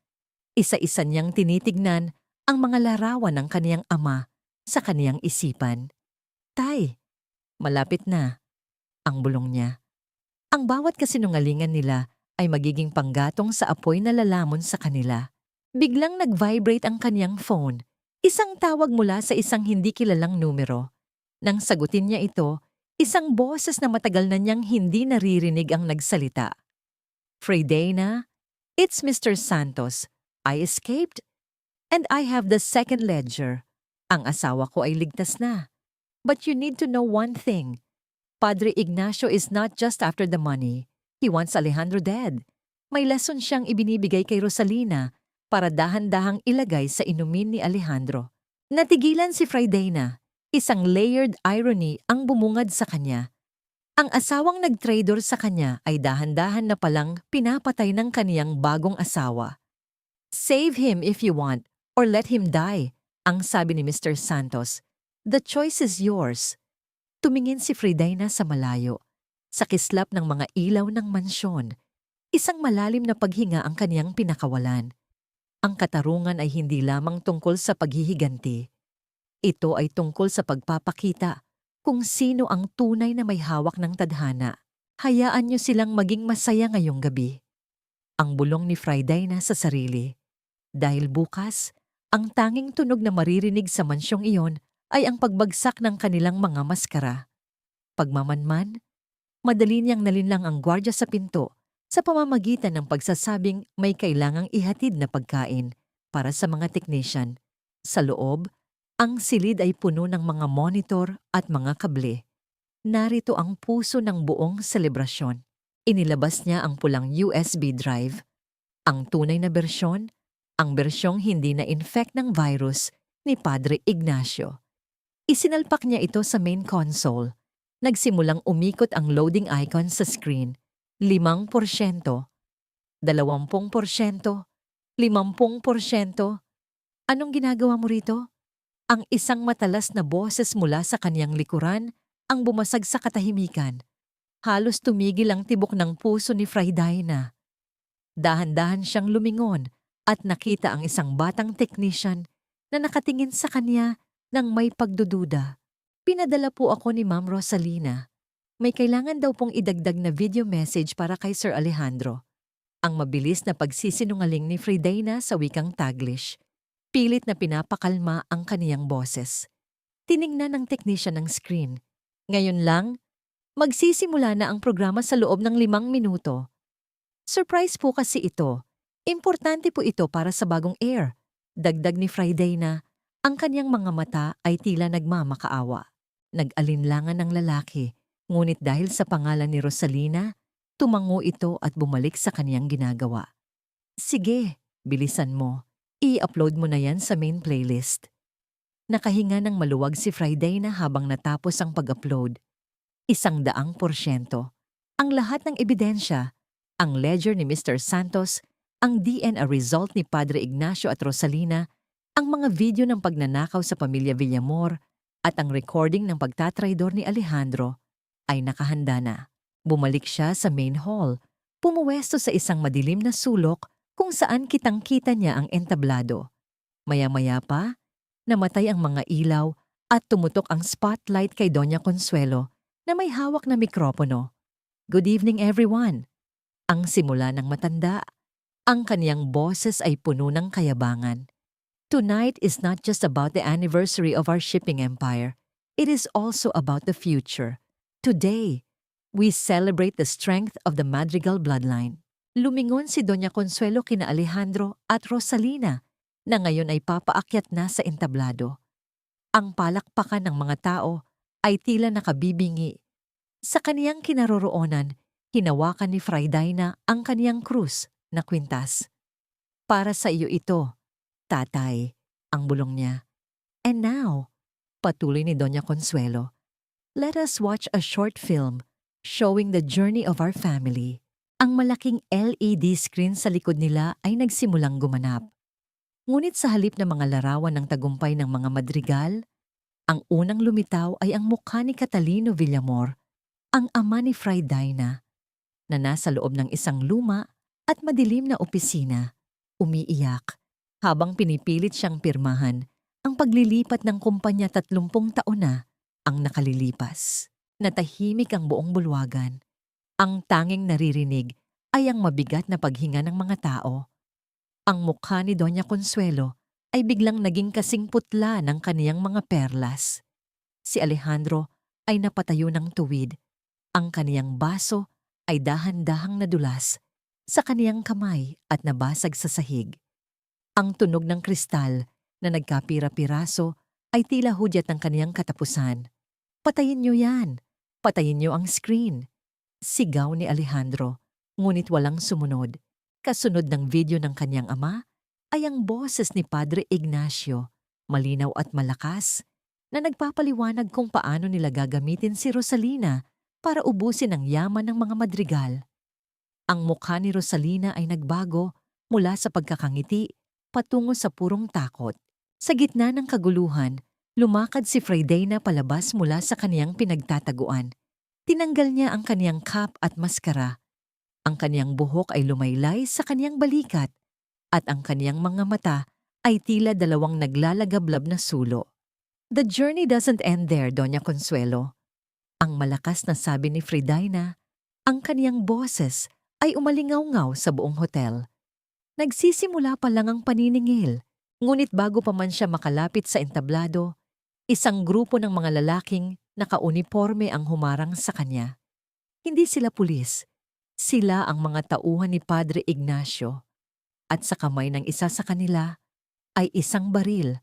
Isa-isa niyang tinitignan ang mga larawan ng kaniyang ama sa kaniyang isipan. "Tay, malapit na," ang bulong niya. Ang bawat kasinungalingan nila ay magiging panggatong sa apoy na lalamon sa kanila. Biglang nag-vibrate ang kaniyang phone. Isang tawag mula sa isang hindi kilalang numero. Nang sagutin niya ito, isang boses na matagal na niyang hindi naririnig ang nagsalita. "Fray Daina, it's Mr. Santos. I escaped, and I have the second ledger. Ang asawa ko ay ligtas na. But you need to know one thing. Padre Ignacio is not just after the money. He wants Alejandro dead. May lesson siyang ibinibigay kay Rosalina para dahan-dahang ilagay sa inumin ni Alejandro." Natigilan si Fray Daina. Isang layered irony ang bumungad sa kanya. Ang asawang nag-traitor sa kanya ay dahan-dahan na palang pinapatay ng kaniyang bagong asawa. "Save him if you want, or let him die," ang sabi ni Mr. Santos. "The choice is yours." Tumingin si Fray Daina sa malayo. Sa kislap ng mga ilaw ng mansyon, isang malalim na paghinga ang kaniyang pinakawalan. Ang katarungan ay hindi lamang tungkol sa paghihiganti. Ito ay tungkol sa pagpapakita kung sino ang tunay na may hawak ng tadhana. Hayaan niyo silang maging masaya ngayong gabi. Ang bulong ni Fray Daina sa sarili. Dahil bukas, ang tanging tunog na maririnig sa mansyong iyon ay ang pagbagsak ng kanilang mga maskara. Pagmamanman, madali niyang nalinlang ang gwardya sa pinto sa pamamagitan ng pagsasabing may kailangang ihatid na pagkain para sa mga technician. Sa loob, ang silid ay puno ng mga monitor at mga kable. Narito ang puso ng buong selebrasyon. Inilabas niya ang pulang USB drive. Ang tunay na bersyon, ang bersyong hindi na-infect ng virus ni Padre Ignacio. Isinalpak niya ito sa main console. Nagsimulang umikot ang loading icon sa screen. 5%, 20%, 50%. "Anong ginagawa mo rito?" Ang isang matalas na boses mula sa kaniyang likuran ang bumasag sa katahimikan. Halos tumigil ang tibok ng puso ni Fray Daina. Dahan-dahan siyang lumingon at nakita ang isang batang technician na nakatingin sa kanya ng may pagdududa. "Pinadala po ako ni Ma'am Rosalina. May kailangan daw pong idagdag na video message para kay Sir Alejandro." Ang mabilis na pagsisinungaling ni Fray Daina sa wikang Taglish. Pilit na pinapakalma ang kaniyang boses. Tiningnan ng technician ang screen. "Ngayon lang, magsisimula na ang programa sa loob ng 5 minuto. Surprise po kasi ito. Importante po ito para sa bagong heir." Dagdag ni Fray Daina. Ang kaniyang mga mata ay tila nagmamakaawa. Nag-alinlangan ng lalaki, ngunit dahil sa pangalan ni Rosalina, tumango ito at bumalik sa kaniyang ginagawa. "Sige, Bilisan mo, i-upload mo na yan sa main playlist. Nakahinga ng maluwag si Friday na habang natapos ang pag-upload. 100%. Ang lahat ng ebidensya, ang ledger ni Mr. Santos, ang DNA result ni Padre Ignacio at Rosalina, ang mga video ng pagnanakaw sa pamilya Villamor, at ang recording ng pagtatraidor ni Alejandro ay nakahanda na. Bumalik siya sa main hall, pumuwesto sa isang madilim na sulok kung saan kitang-kita niya ang entablado. Maya-maya pa, namatay ang mga ilaw at tumutok ang spotlight kay Doña Consuelo na may hawak na mikropono. Good evening everyone. Ang simula ng matanda, ang kaniyang boses ay puno ng kayabangan. Tonight is not just about the anniversary of our shipping empire. It is also about the future. Today, we celebrate the strength of the Madrigal bloodline. Lumingon si Doña Consuelo kina Alejandro at Rosalina na ngayon ay papaakyat na sa entablado. Ang palakpakan ng mga tao ay tila nakabibingi. Sa kaniyang kinaroroonan, hinawakan ni Fray Daina ang kaniyang krus na kwintas. Para sa iyo ito, tatay, ang bulong niya. And now, patuloy ni Doña Consuelo, let us watch a short film showing the journey of our family. Ang malaking LED screen sa likod nila ay nagsimulang gumanap. Ngunit sa halip ng mga larawan ng tagumpay ng mga madrigal, ang unang lumitaw ay ang mukha ni Catalino Villamor, ang ama ni Fray Daina, na nasa loob ng isang luma at madilim na opisina, umiiyak, habang pinipilit siyang pirmahan ang paglilipat ng kumpanya 30 taon na ang nakalilipas. Natahimik ang buong bulwagan. Ang tanging naririnig ay ang mabigat na paghinga ng mga tao. Ang mukha ni Doña Consuelo ay biglang naging kasing putla ng kaniyang mga perlas. Si Alejandro ay napatayo ng tuwid. Ang kaniyang baso ay dahan-dahang nadulas sa kaniyang kamay at nabasag sa sahig. Ang tunog ng kristal na nagkapira-piraso ay tila hudyat ng kaniyang katapusan. Patayin niyo yan! Patayin niyo ang screen! Sigaw ni Alejandro, ngunit walang sumunod. Kasunod ng video ng kaniyang ama ay ang boses ni Padre Ignacio, malinaw at malakas, na nagpapaliwanag kung paano nila gagamitin si Rosalina para ubusin ang yaman ng mga madrigal. Ang mukha ni Rosalina ay nagbago mula sa pagkakangiti patungo sa purong takot. Sa gitna ng kaguluhan, lumakad si Fray Daina palabas mula sa kaniyang pinagtataguan. Tinanggal niya ang kaniyang cap at maskara. Ang kaniyang buhok ay lumaylay sa kaniyang balikat at ang kaniyang mga mata ay tila dalawang naglalagablab na sulo. The journey doesn't end there, Doña Consuelo. Ang malakas na sabi ni Fray Daina, ang kaniyang boses ay umalingaw-ngaw sa buong hotel. Nagsisimula pa lang ang paniningil, ngunit bago pa man siya makalapit sa entablado, isang grupo ng mga lalaking nakauniporme ang humarang sa kanya. Hindi sila pulis, sila ang mga tauhan ni Padre Ignacio. At sa kamay ng isa sa kanila ay isang baril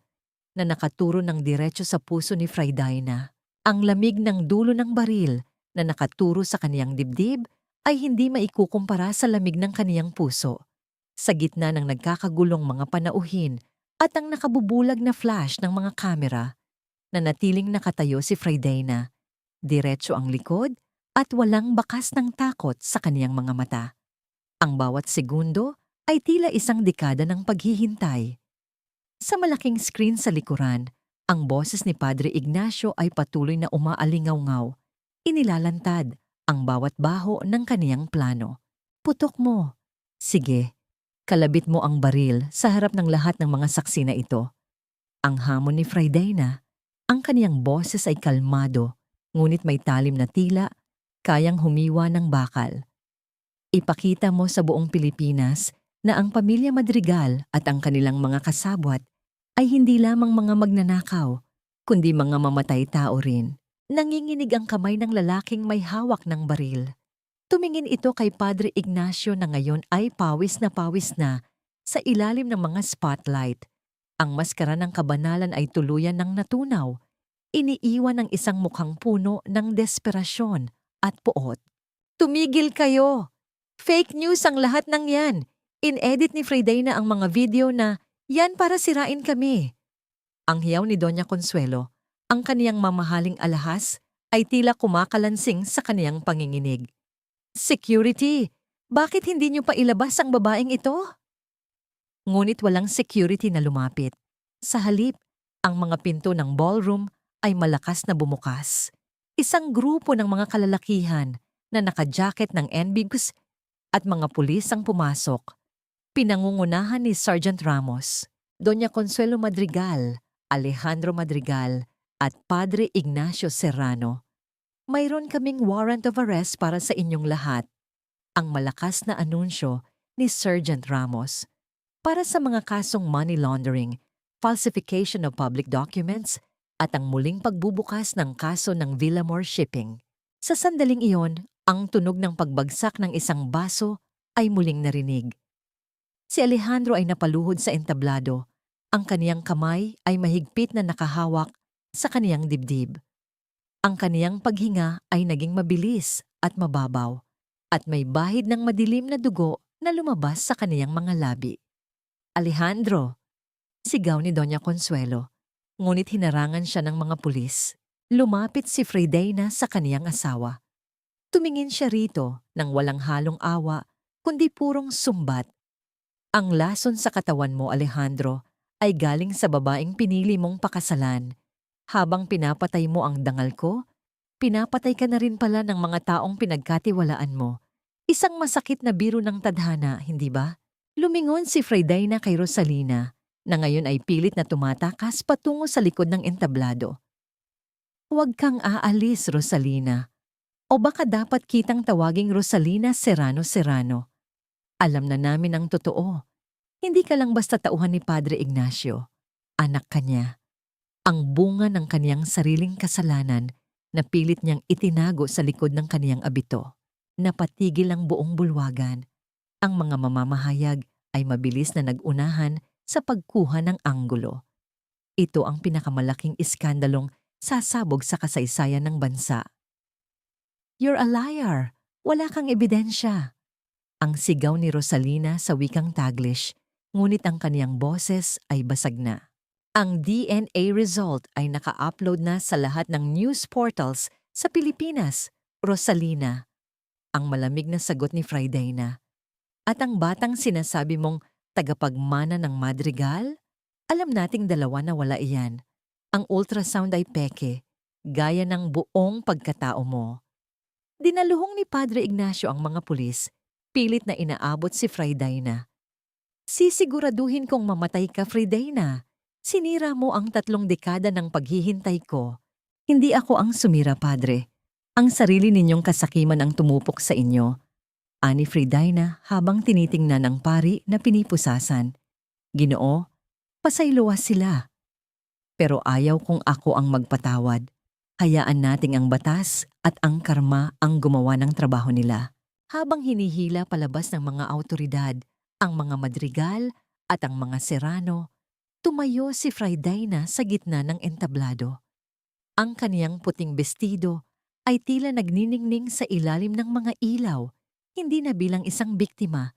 na nakaturo ng diretso sa puso ni Fray Daina. Ang lamig ng dulo ng baril na nakaturo sa kaniyang dibdib ay hindi maikukumpara sa lamig ng kaniyang puso. Sa gitna ng nagkakagulong mga panauhin at ang nakabubulag na flash ng mga kamera, nanatiling nakatayo si Fray Daina. Diretso ang likod at walang bakas ng takot sa kaniyang mga mata. Ang bawat segundo ay tila isang dekada ng paghihintay. Sa malaking screen sa likuran, ang boses ni Padre Ignacio ay patuloy na umaalingaw-ngaw. Inilalantad ang bawat baho ng kaniyang plano. Putok mo. Sige, kalabit mo ang baril sa harap ng lahat ng mga saksi na ito. Ang hamon ni Fray Daina, ang kaniyang boses ay kalmado, ngunit may talim na tila, kayang humiwa ng bakal. Ipakita mo sa buong Pilipinas na ang pamilya Madrigal at ang kanilang mga kasabwat ay hindi lamang mga magnanakaw, kundi mga mamatay tao rin. Nanginginig ang kamay ng lalaking may hawak ng baril. Tumingin ito kay Padre Ignacio na ngayon ay pawis na sa ilalim ng mga spotlight. Ang maskara ng kabanalan ay tuluyan ng natunaw. Iniiwan ng isang mukhang puno ng desperasyon at puot. Tumigil kayo! Fake news ang lahat ng yan! In-edit ni Fridayna ang mga video na yan para sirain kami. Ang hiyaw ni Doña Consuelo, ang kaniyang mamahaling alahas, ay tila kumakalansing sa kaniyang panginginig. Security! Bakit hindi niyo pa ilabas ang babaeng ito? Ngunit walang security na lumapit. Sa halip, ang mga pinto ng ballroom ay malakas na bumukas. Isang grupo ng mga kalalakihan na naka-jacket ng NBGs at mga pulis ang pumasok. Pinangungunahan ni Sergeant Ramos, Doña Consuelo Madrigal, Alejandro Madrigal at Padre Ignacio Serrano. Mayroon kaming warrant of arrest para sa inyong lahat. Ang malakas na anunsyo ni Sergeant Ramos para sa mga kasong money laundering, falsification of public documents at ang muling pagbubukas ng kaso ng Villamor Shipping. Sa sandaling iyon, ang tunog ng pagbagsak ng isang baso ay muling narinig. Si Alejandro ay napaluhod sa entablado. Ang kaniyang kamay ay mahigpit na nakahawak sa kaniyang dibdib. Ang kaniyang paghinga ay naging mabilis at mababaw at may bahid ng madilim na dugo na lumabas sa kaniyang mga labi. Alejandro! Sigaw ni Doña Consuelo, ngunit hinarangan siya ng mga pulis. Lumapit si Fridayna sa kaniyang asawa. Tumingin siya rito nang walang halong awa, kundi purong sumbat. Ang lason sa katawan mo, Alejandro, ay galing sa babaeng pinili mong pakasalan. Habang pinapatay mo ang dangal ko, pinapatay ka na rin pala ng mga taong pinagkatiwalaan mo. Isang masakit na biro ng tadhana, hindi ba? Lumingon si Fridayna kay Rosalina, na ngayon ay pilit na tumatakas patungo sa likod ng entablado. Huwag kang aalis, Rosalina. O baka dapat kitang tawaging Rosalina Serrano. Alam na namin ang totoo. Hindi ka lang basta tauhan ni Padre Ignacio. Anak ka niya. Ang bunga ng kaniyang sariling kasalanan na pilit niyang itinago sa likod ng kaniyang abito. Napatigil ang buong bulwagan. Ang mga mamamahayag ay mabilis na nag-unahan sa pagkuha ng anggulo. Ito ang pinakamalaking iskandalong sasabog sa kasaysayan ng bansa. You're a liar! Wala kang ebidensya! Ang sigaw ni Rosalina sa wikang Taglish, ngunit ang kaniyang boses ay basag na. Ang DNA result ay naka-upload na sa lahat ng news portals sa Pilipinas, Rosalina. Ang malamig na sagot ni Fridayna. At ang batang sinasabi mong tagapagmana ng Madrigal? Alam nating dalawa na wala iyan. Ang ultrasound ay peke, gaya ng buong pagkatao mo. Dinaluhong ni Padre Ignacio ang mga pulis, pilit na inaabot si Fridayna. Sisiguraduhin kong mamatay ka, Fridayna. Sinira mo ang 3 dekada ng paghihintay ko. Hindi ako ang sumira, Padre. Ang sarili ninyong kasakiman ang tumupok sa inyo. Ani Fridayna habang tinitingnan ng pari na pinipusasan. Ginoo, pasayluwas sila. Pero ayaw kong ako ang magpatawad. Hayaan nating ang batas at ang karma ang gumawa ng trabaho nila. Habang hinihila palabas ng mga awtoridad, ang mga Madrigal at ang mga Serrano, tumayo si Fridayna sa gitna ng entablado. Ang kaniyang puting bestido ay tila nagniningning sa ilalim ng mga ilaw, hindi na bilang isang biktima,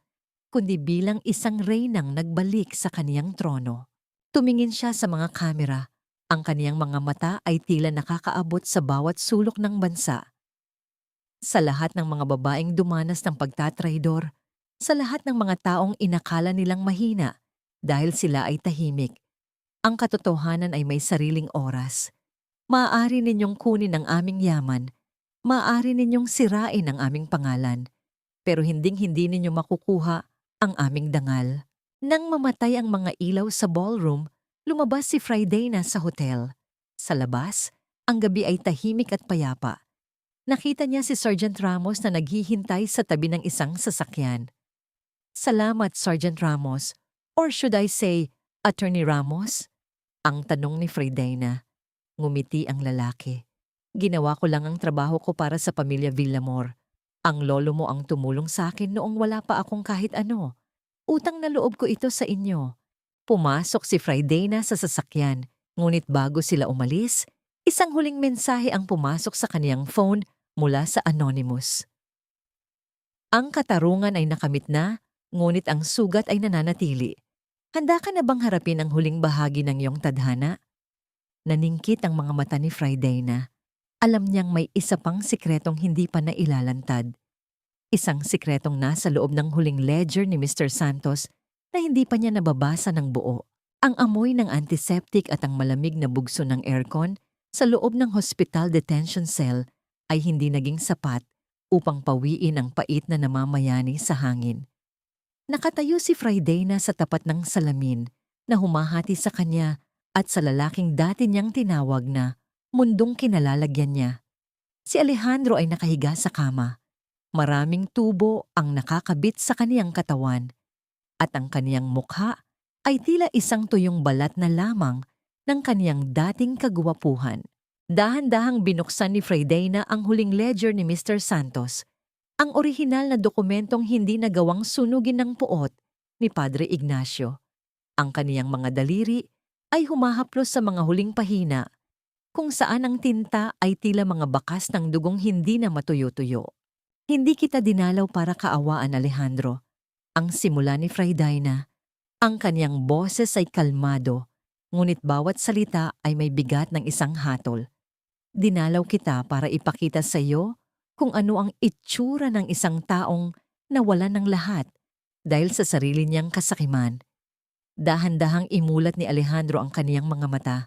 kundi bilang isang reynang nagbalik sa kaniyang trono. Tumingin siya sa mga kamera. Ang kaniyang mga mata ay tila nakakaabot sa bawat sulok ng bansa. Sa lahat ng mga babaeng dumanas ng pagtatraidor, sa lahat ng mga taong inakala nilang mahina dahil sila ay tahimik, ang katotohanan ay may sariling oras. Maaari ninyong kunin ang aming yaman, maaari ninyong sirain ang aming pangalan, pero hinding-hindi ninyo makukuha ang aming dangal. Nang mamatay ang mga ilaw sa ballroom, lumabas si Fridayna sa hotel. Sa labas, ang gabi ay tahimik at payapa. Nakita niya si Sergeant Ramos na naghihintay sa tabi ng isang sasakyan. Salamat, Sergeant Ramos. Or should I say, Attorney Ramos? Ang tanong ni Fridayna. Ngumiti ang lalaki. Ginawa ko lang ang trabaho ko para sa pamilya Villamor. Ang lolo mo ang tumulong sa akin noong wala pa akong kahit ano. Utang na loob ko ito sa inyo. Pumasok si Fridayna sa sasakyan, ngunit bago sila umalis, isang huling mensahe ang pumasok sa kaniyang phone mula sa Anonymous. Ang katarungan ay nakamit na, ngunit ang sugat ay nananatili. Handa ka na bang harapin ang huling bahagi ng iyong tadhana? Naningkit ang mga mata ni Friday na. Alam niyang may isa pang sikretong hindi pa nailalantad. Isang sikretong nasa loob ng huling ledger ni Mr. Santos na hindi pa niya nababasa ng buo. Ang amoy ng antiseptic at ang malamig na bugso ng aircon sa loob ng hospital detention cell ay hindi naging sapat upang pawiin ang pait na namamayani sa hangin. Nakatayo si Friday na sa tapat ng salamin na humahati sa kanya at sa lalaking dati niyang tinawag na mundong kinalalagyan niya. Si Alejandro ay nakahiga sa kama. Maraming tubo ang nakakabit sa kaniyang katawan at ang kaniyang mukha ay tila isang tuyong balat na lamang ng kaniyang dating kagwapuhan. Dahan-dahang binuksan ni Friday ang huling ledger ni Mr. Santos, ang orihinal na dokumentong hindi nagawang sunugin ng puot ni Padre Ignacio. Ang kaniyang mga daliri ay humahaplos sa mga huling pahina, kung saan ang tinta ay tila mga bakas ng dugong hindi na matuyo-tuyo. Hindi kita dinalaw para kaawaan, Alejandro. Ang simula ni Friday na. Ang kaniyang boses ay kalmado, ngunit bawat salita ay may bigat ng isang hatol. Dinalaw kita para ipakita sa iyo kung ano ang itsura ng isang taong nawalan ng lahat dahil sa sarili niyang kasakiman. Dahan-dahang imulat ni Alejandro ang kaniyang mga mata.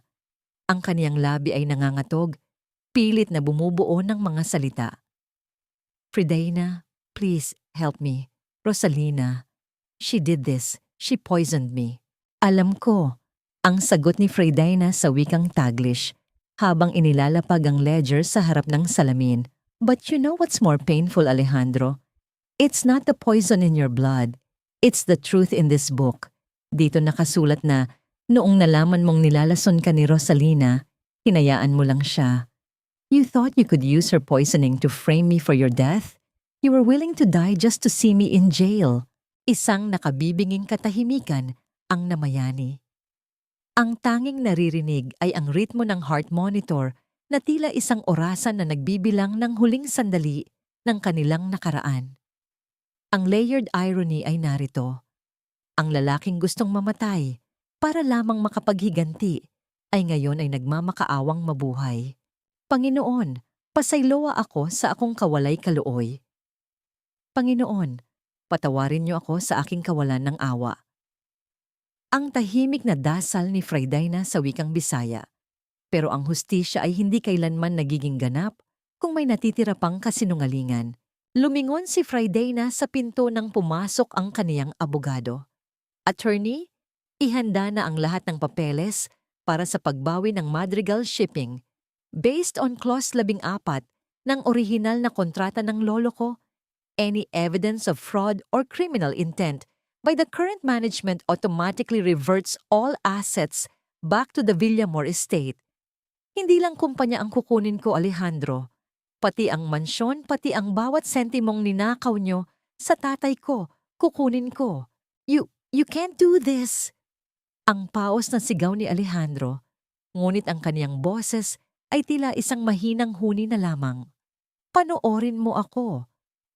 Ang kaniyang labi ay nangangatog, pilit na bumubuo ng mga salita. Friday, please help me. Rosalina, she did this. She poisoned me. Alam ko, ang sagot ni Friday sa wikang Taglish habang inilalapag ang ledger sa harap ng salamin. But you know what's more painful, Alejandro? It's not the poison in your blood. It's the truth in this book. Dito nakasulat na noong nalaman mong nilalason ka ni Rosalina, hinayaan mo lang siya. You thought you could use her poisoning to frame me for your death? You were willing to die just to see me in jail. Isang nakabibinging katahimikan ang namayani. Ang tanging naririnig ay ang ritmo ng heart monitor na tila isang orasan na nagbibilang ng huling sandali ng kanilang nakaraan. Ang layered irony ay narito. Ang lalaking gustong mamatay para lamang makapaghiganti ay ngayon ay nagmamakaawang mabuhay. Panginoon, pasayloa ako sa akong kawalay kalooy. Panginoon, patawarin niyo ako sa aking kawalan ng awa. Ang tahimik na dasal ni Friday sa wikang Bisaya. Pero ang hustisya ay hindi kailanman nagiging ganap kung may natitira pang kasinungalingan. Lumingon si Friday sa pinto nang pumasok ang kaniyang abogado. Attorney, ihanda na ang lahat ng papeles para sa pagbawi ng Madrigal Shipping. Based on Clause 14 ng orihinal na kontrata ng lolo ko, any evidence of fraud or criminal intent by the current management automatically reverts all assets back to the Villamor estate. Hindi lang kumpanya ang kukunin ko, Alejandro. Pati ang mansyon, pati ang bawat sentimong ninakaw nyo sa tatay ko, kukunin ko. You can't do this. Ang paos na sigaw ni Alejandro, ngunit ang kaniyang boses ay tila isang mahinang huni na lamang. Panoorin mo ako,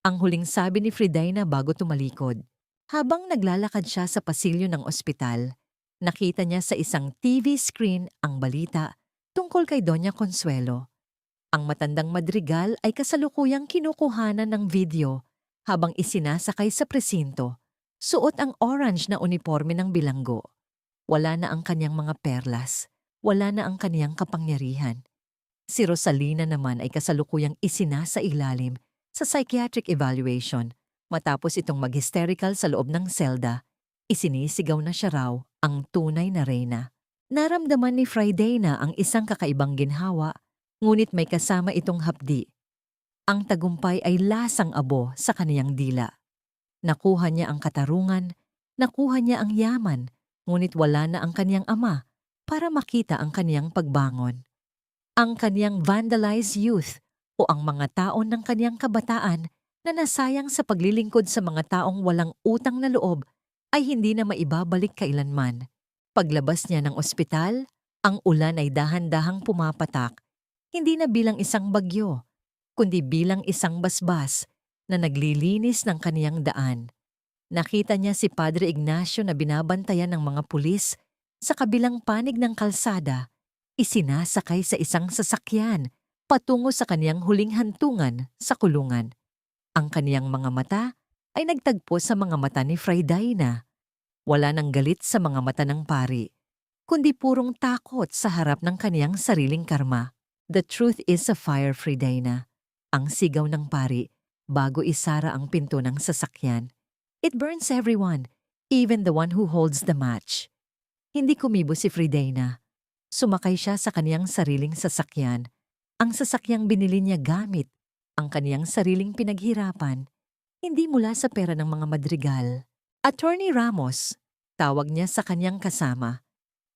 ang huling sabi ni Friday bago tumalikod. Habang naglalakad siya sa pasilyo ng ospital, nakita niya sa isang TV screen ang balita tungkol kay Doña Consuelo. Ang matandang Madrigal ay kasalukuyang kinukuhanan ng video habang isinasakay sa presinto. Suot ang orange na uniforme ng bilanggo. Wala na ang kanyang mga perlas, wala na ang kaniyang kapangyarihan. Si Rosalina naman ay kasalukuyang isinasa ilalim sa psychiatric evaluation. Matapos itong mag-hysterical sa loob ng selda, isinisigaw na siya raw ang tunay na reyna. Naramdaman ni Friday ang isang kakaibang ginhawa, ngunit may kasama itong hapdi. Ang tagumpay ay lasang abo sa kaniyang dila. Nakuha niya ang katarungan, nakuha niya ang yaman, ngunit wala na ang kaniyang ama para makita ang kaniyang pagbangon. Ang kaniyang vandalized youth o ang mga taon ng kaniyang kabataan na nasayang sa paglilingkod sa mga taong walang utang na loob ay hindi na maibabalik kailanman. Paglabas niya ng ospital, ang ulan ay dahan-dahang pumapatak, hindi na bilang isang bagyo, kundi bilang isang basbas na naglilinis ng kaniyang daan. Nakita niya si Padre Ignacio na binabantayan ng mga pulis sa kabilang panig ng kalsada, isinasakay sa isang sasakyan patungo sa kaniyang huling hantungan sa kulungan. Ang kaniyang mga mata ay nagtagpo sa mga mata ni Fray Daina. Wala nang galit sa mga mata ng pari, kundi purong takot sa harap ng kaniyang sariling karma. The truth is a fire, Fray Daina. Ang sigaw ng pari bago isara ang pinto ng sasakyan. It burns everyone, even the one who holds the match. Hindi kumibo si Fray Daina. Sumakay siya sa kaniyang sariling sasakyan. Ang sasakyang binili niya gamit ang kaniyang sariling pinaghirapan, hindi mula sa pera ng mga madrigal. Attorney Ramos, tawag niya sa kaniyang kasama.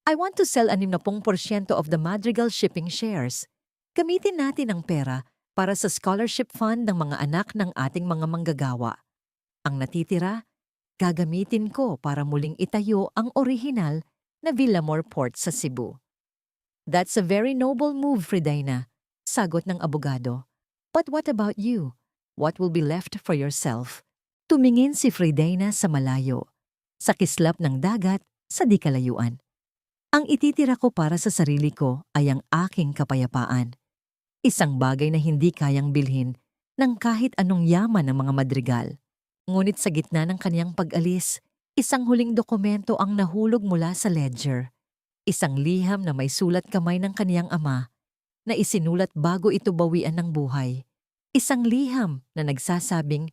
I want to sell 60% of the Madrigal shipping shares. Gamitin natin ang pera para sa scholarship fund ng mga anak ng ating mga manggagawa. Ang natitira, gagamitin ko para muling itayo ang orihinal na Villamor Port sa Cebu. That's a very noble move, Fray Daina, sagot ng abogado. But what about you? What will be left for yourself? Tumingin si Fray Daina sa malayo, sa kislap ng dagat sa di kalayuan. Ang ititira ko para sa sarili ko ay ang aking kapayapaan. Isang bagay na hindi kayang bilhin ng kahit anong yaman ng mga madrigal. Ngunit sa gitna ng kaniyang pag-alis, isang huling dokumento ang nahulog mula sa ledger. Isang liham na may sulat kamay ng kaniyang ama na isinulat bago ito bawian ng buhay. Isang liham na nagsasabing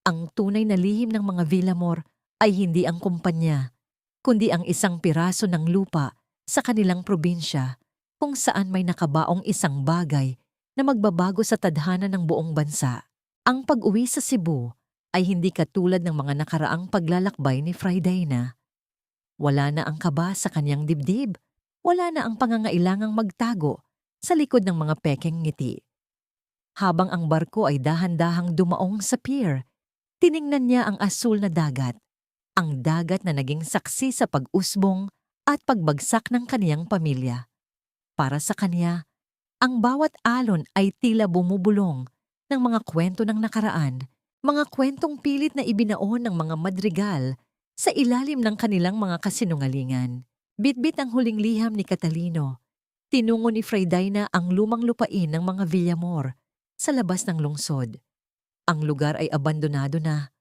ang tunay na lihim ng mga Villamor ay hindi ang kumpanya, kundi ang isang piraso ng lupa sa kanilang probinsya kung saan may nakabaong isang bagay na magbabago sa tadhana ng buong bansa. Ang pag-uwi sa Cebu ay hindi katulad ng mga nakaraang paglalakbay ni Fray Daina. Wala na ang kaba sa kanyang dibdib. Wala na ang pangangailangang magtago sa likod ng mga pekeng ngiti. Habang ang barko ay dahan-dahang dumaong sa pier, tiningnan niya ang asul na dagat. Ang dagat na naging saksi sa pag-usbong at pagbagsak ng kaniyang pamilya. Para sa kanya, ang bawat alon ay tila bumubulong ng mga kwento ng nakaraan, mga kwentong pilit na ibinaon ng mga madrigal sa ilalim ng kanilang mga kasinungalingan. Bitbit ang huling liham ni Catalino. Tinungo ni Fray Daina ang lumang lupain ng mga Villamor sa labas ng lungsod. Ang lugar ay abandonado na,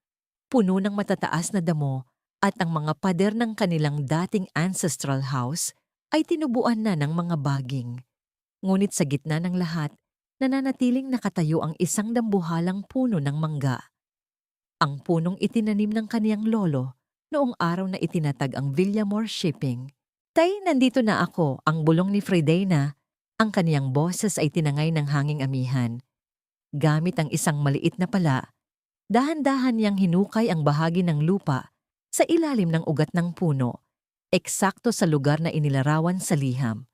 puno ng matataas na damo at ang mga pader ng kanilang dating ancestral house ay tinubuan na ng mga baging. Ngunit sa gitna ng lahat, nananatiling nakatayo ang isang dambuhalang puno ng mangga. Ang punong itinanim ng kaniyang lolo noong araw na itinatag ang Villamor Shipping. Tay, nandito na ako, ang bulong ni Fray Daina. Ang kaniyang boses ay tinangay ng hanging amihan. Gamit ang isang maliit na pala, dahan-dahan niyang hinukay ang bahagi ng lupa sa ilalim ng ugat ng puno, eksakto sa lugar na inilarawan sa liham.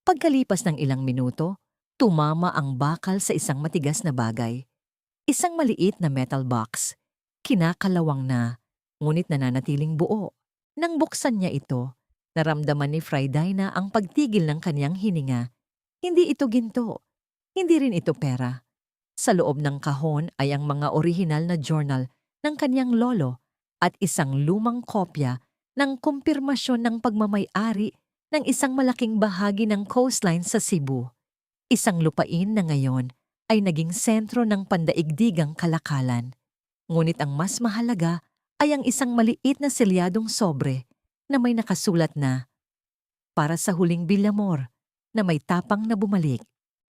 Pagkalipas ng ilang minuto, tumama ang bakal sa isang matigas na bagay. Isang maliit na metal box. Kinakalawang na, ngunit nananatiling buo. Nang buksan niya ito, naramdaman ni Fray Daina ang pagtigil ng kaniyang hininga. Hindi ito ginto. Hindi rin ito pera. Sa loob ng kahon ay ang mga orihinal na journal ng kaniyang lolo at isang lumang kopya ng kumpirmasyon ng pagmamay-ari ng isang malaking bahagi ng coastline sa Cebu. Isang lupain na ngayon ay naging sentro ng pandaigdigang kalakalan. Ngunit ang mas mahalaga ay ang isang maliit na selyadong sobre na may nakasulat na, "Para sa huling Villamor," na may tapang na bumalik.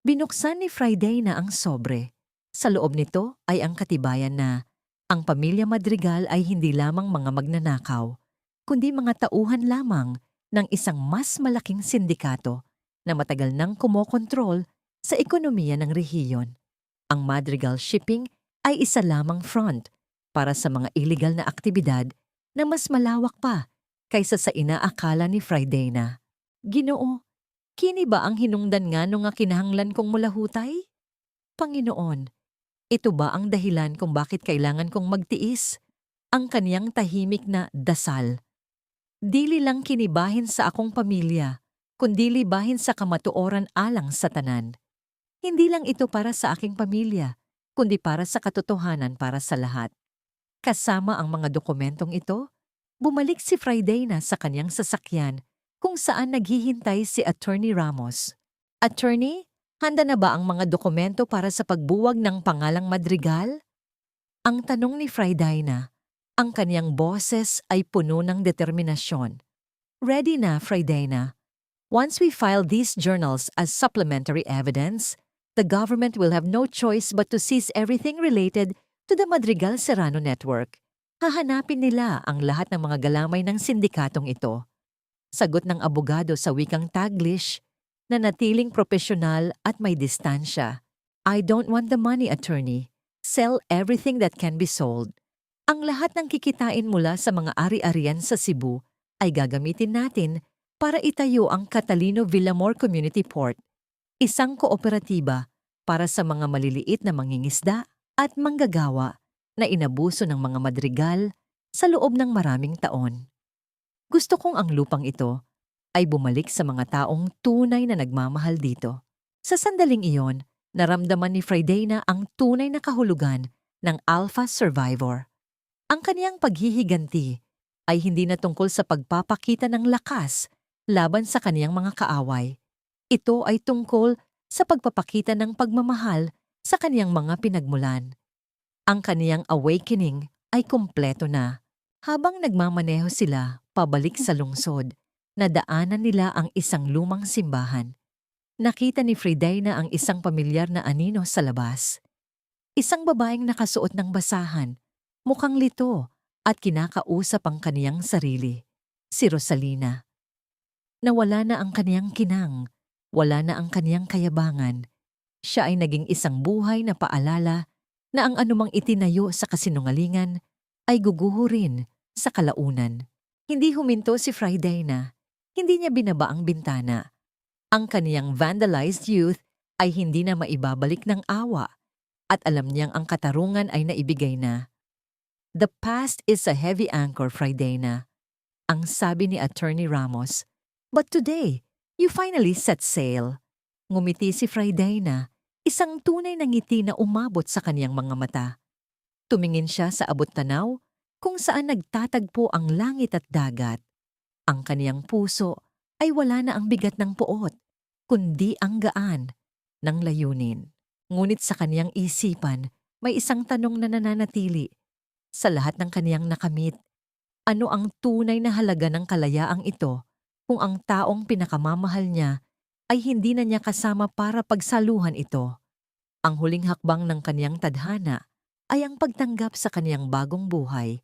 Binuksan ni Fray Daina ang sobre. Sa loob nito ay ang katibayan na ang pamilya Madrigal ay hindi lamang mga magnanakaw, kundi mga tauhan lamang ng isang mas malaking sindikato na matagal nang kumokontrol sa ekonomiya ng rehiyon. Ang Madrigal Shipping ay isa lamang front para sa mga illegal na aktibidad na mas malawak pa kaysa sa inaakala ni Fray Daina. Ginoo, kini ba ang hinungdan nga nung nga kinahanglan kong mulahutay? Panginoon, ito ba ang dahilan kung bakit kailangan kong magtiis? Ang kaniyang tahimik na dasal. Dili lang kinibahin sa akong pamilya, kundi libahin sa kamatuoran alang sa tanan. Hindi lang ito para sa aking pamilya, kundi para sa katotohanan para sa lahat. Kasama ang mga dokumentong ito, bumalik si Friday na sa kanyang sasakyan kung saan naghihintay si Attorney Ramos. Attorney, handa na ba ang mga dokumento para sa pagbuwag ng pangalang Madrigal? Ang tanong ni Friday na, ang kanyang boses ay puno ng determinasyon. Ready na, Friday na. Once we file these journals as supplementary evidence, the government will have no choice but to seize everything related to the Madrigal Serrano Network. Hahanapin nila ang lahat ng mga galamay ng sindikatong ito. Sagot ng abogado sa wikang Taglish na natiling propesyonal at may distansya. I don't want the money, attorney. Sell everything that can be sold. Ang lahat ng kikitain mula sa mga ari-arian sa Cebu ay gagamitin natin para itayo ang Catalino Villamor Community Port, isang kooperatiba para sa mga maliliit na mangingisda at manggagawa na inabuso ng mga Madrigal sa loob ng maraming taon. Gusto kong ang lupang ito ay bumalik sa mga taong tunay na nagmamahal dito. Sa sandaling iyon, naramdaman ni Friday na ang tunay na kahulugan ng Alpha Survivor. Ang kaniyang paghihiganti ay hindi na tungkol sa pagpapakita ng lakas laban sa kaniyang mga kaaway. Ito ay tungkol sa pagpapakita ng pagmamahal sa kaniyang mga pinagmulan. Ang kaniyang awakening ay kumpleto na. Habang nagmamaneho sila pabalik sa lungsod, nadaanan nila ang isang lumang simbahan. Nakita ni Friday na ang isang pamilyar na anino sa labas. Isang babaeng nakasuot ng basahan, mukhang lito at kinakausap ang kaniyang sarili, si Rosalina. Nawala na ang kaniyang kinang, wala na ang kaniyang kayabangan. Siya ay naging isang buhay na paalala na ang anumang itinayo sa kasinungalingan ay guguhurin sa kalaunan. Hindi huminto si Friday na, hindi niya binaba ang bintana. Ang kaniyang vandalized youth ay hindi na maibabalik ng awa at alam niyang ang katarungan ay naibigay na. The past is a heavy anchor, Friday na, ang sabi ni Attorney Ramos. But today, you finally set sail. Ngumiti si Friday na, isang tunay na ngiti na umabot sa kaniyang mga mata. Tumingin siya sa abot-tanaw kung saan nagtatagpo ang langit at dagat. Ang kaniyang puso ay wala na ang bigat ng puot, kundi ang gaan ng layunin. Ngunit sa kaniyang isipan, may isang tanong na nananatili. Sa lahat ng kaniyang nakamit, ano ang tunay na halaga ng kalayaang ito kung ang taong pinakamamahal niya ay hindi na niya kasama para pagsaluhan ito? Ang huling hakbang ng kaniyang tadhana ay ang pagtanggap sa kaniyang bagong buhay.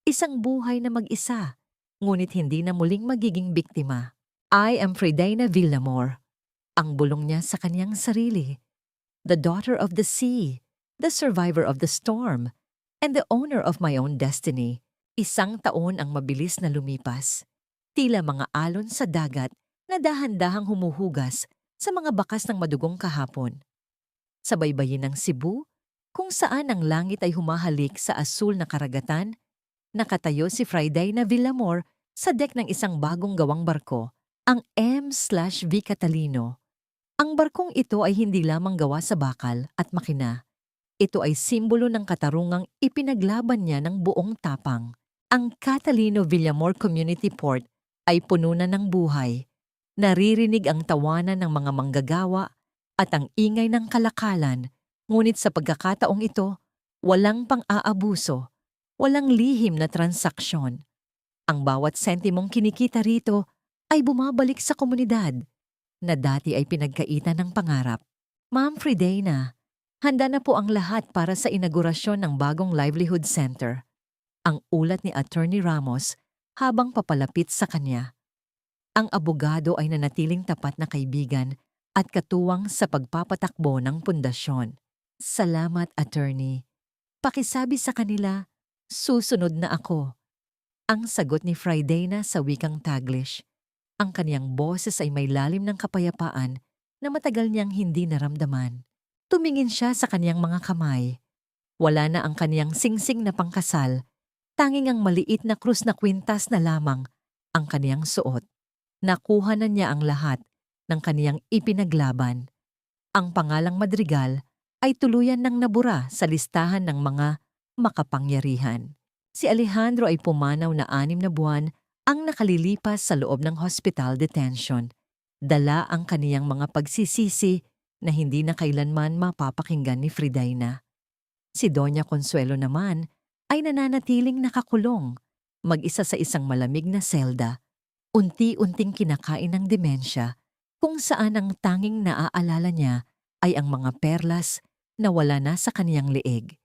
Isang buhay na mag-isa, ngunit hindi na muling magiging biktima. I am Fridayna Villamor. Ang bulong niya sa kaniyang sarili. The daughter of the sea, the survivor of the storm, and the owner of my own destiny. Isang taon ang mabilis na lumipas. Tila mga alon sa dagat na dahan-dahang humuhugas sa mga bakas ng madugong kahapon. Sa baybayin ng Cebu, kung saan ang langit ay humahalik sa asul na karagatan, nakatayo si Fridayna Villamor sa dek ng isang bagong gawang barko, ang M/V Catalino. Ang barkong ito ay hindi lamang gawa sa bakal at makina. Ito ay simbolo ng katarungang ipinaglaban niya ng buong tapang. Ang Catalino Villamor Community Port ay puno na ng buhay. Naririnig ang tawanan ng mga manggagawa at ang ingay ng kalakalan, ngunit sa pagkakataong ito, walang pang-aabuso, walang lihim na transaksyon. Ang bawat sentimong kinikita rito ay bumabalik sa komunidad na dati ay pinagkaitan ng pangarap. Ma'am Fridayna, handa na po ang lahat para sa inaugurasyon ng bagong livelihood center. Ang ulat ni Attorney Ramos habang papalapit sa kanya. Ang abogado ay nanatiling tapat na kaibigan at katuwang sa pagpapatakbo ng pundasyon. Salamat, Attorney. Pakisabi sa kanila, susunod na ako. Ang sagot ni Fridayna sa wikang Taglish. Ang kaniyang boses ay may lalim ng kapayapaan na matagal niyang hindi naramdaman. Tumingin siya sa kaniyang mga kamay. Wala na ang kaniyang singsing na pangkasal, tanging ang maliit na krus na kwintas na lamang ang kaniyang suot. Nakuha na niya ang lahat ng kaniyang ipinaglaban. Ang pangalang Madrigal ay tuluyan ng nabura sa listahan ng mga makapangyarihan. Si Alejandro ay pumanaw na 6 na buwan ang nakalilipas sa loob ng hospital detention. Dala ang kaniyang mga pagsisisi na hindi na kailanman mapapakinggan ni Fridaina. Si Doña Consuelo naman ay nananatiling nakakulong, mag-isa sa isang malamig na selda, unti-unting kinakain ng demensya kung saan ang tanging naaalala niya ay ang mga perlas na wala na sa kaniyang leeg.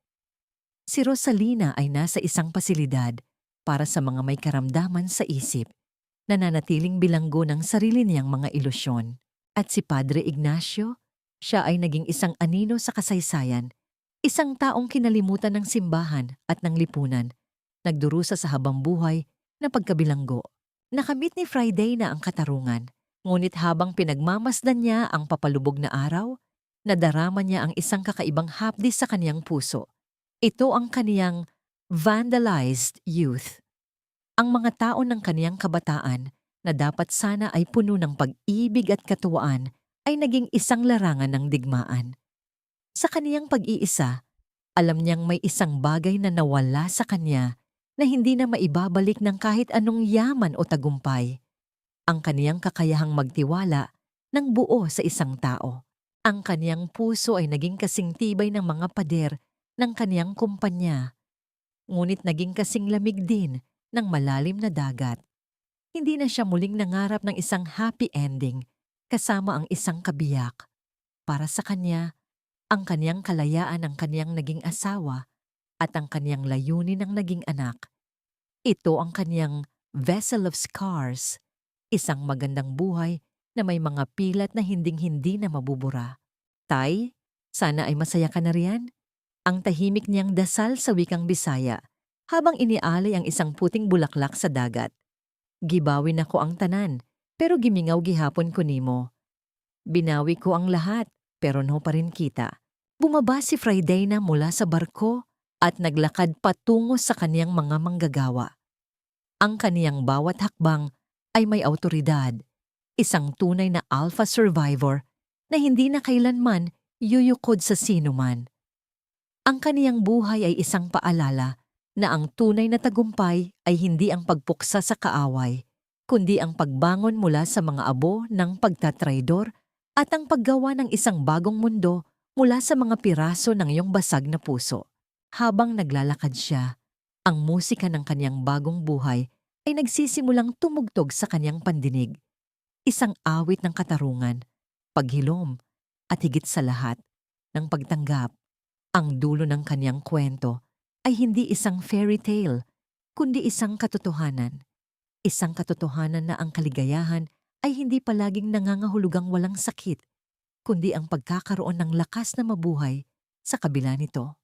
Si Rosalina ay nasa isang pasilidad para sa mga may karamdaman sa isip, nananatiling bilanggo ng sarili niyang mga ilusyon. At si Padre Ignacio, siya ay naging isang anino sa kasaysayan, isang taong kinalimutan ng simbahan at ng lipunan, nagdurusa sa habang buhay na pagkabilanggo. Nakamit ni Friday na ang katarungan, ngunit habang pinagmamasdan niya ang papalubog na araw, nadarama niya ang isang kakaibang hapdi sa kaniyang puso. Ito ang kaniyang vandalized youth. Ang mga tao ng kaniyang kabataan na dapat sana ay puno ng pag-ibig at katuwaan ay naging isang larangan ng digmaan. Sa kaniyang pag-iisa, alam niyang may isang bagay na nawala sa kanya na hindi na maibabalik ng kahit anong yaman o tagumpay. Ang kaniyang kakayahang magtiwala ng buo sa isang tao. Ang kaniyang puso ay naging kasing tibay ng mga pader ng kaniyang kumpanya, ngunit naging kasing lamig din ng malalim na dagat. Hindi na siya muling nangarap ng isang happy ending kasama ang isang kabiyak. Para sa kanya, ang kaniyang kalayaan ang kaniyang naging asawa at ang kaniyang layunin ang naging anak. Ito ang kaniyang vessel of scars, isang magandang buhay na may mga pilat na hinding-hindi na mabubura. Tay, sana ay masaya ka na riyan? Ang tahimik niyang dasal sa wikang Bisaya habang inialay ang isang puting bulaklak sa dagat. Gibawin ako ang tanan, pero gimingaw gihapon ko nimo. Binawi ko ang lahat, pero no pa rin kita. Bumaba si Friday na mula sa barko at naglakad patungo sa kaniyang mga manggagawa. Ang kaniyang bawat hakbang ay may awtoridad, isang tunay na alpha survivor na hindi na kailanman yuyukod sa sinuman. Ang kaniyang buhay ay isang paalala na ang tunay na tagumpay ay hindi ang pagpuksa sa kaaway, kundi ang pagbangon mula sa mga abo ng pagtatraidor at ang paggawa ng isang bagong mundo mula sa mga piraso ng iyong basag na puso. Habang naglalakad siya, ang musika ng kaniyang bagong buhay ay nagsisimulang tumugtog sa kaniyang pandinig. Isang awit ng katarungan, paghilom, at higit sa lahat, ng pagtanggap. Ang dulo ng kaniyang kwento ay hindi isang fairy tale, kundi isang katotohanan. Isang katotohanan na ang kaligayahan ay hindi palaging nangangahulugang walang sakit, kundi ang pagkakaroon ng lakas na mabuhay sa kabila nito.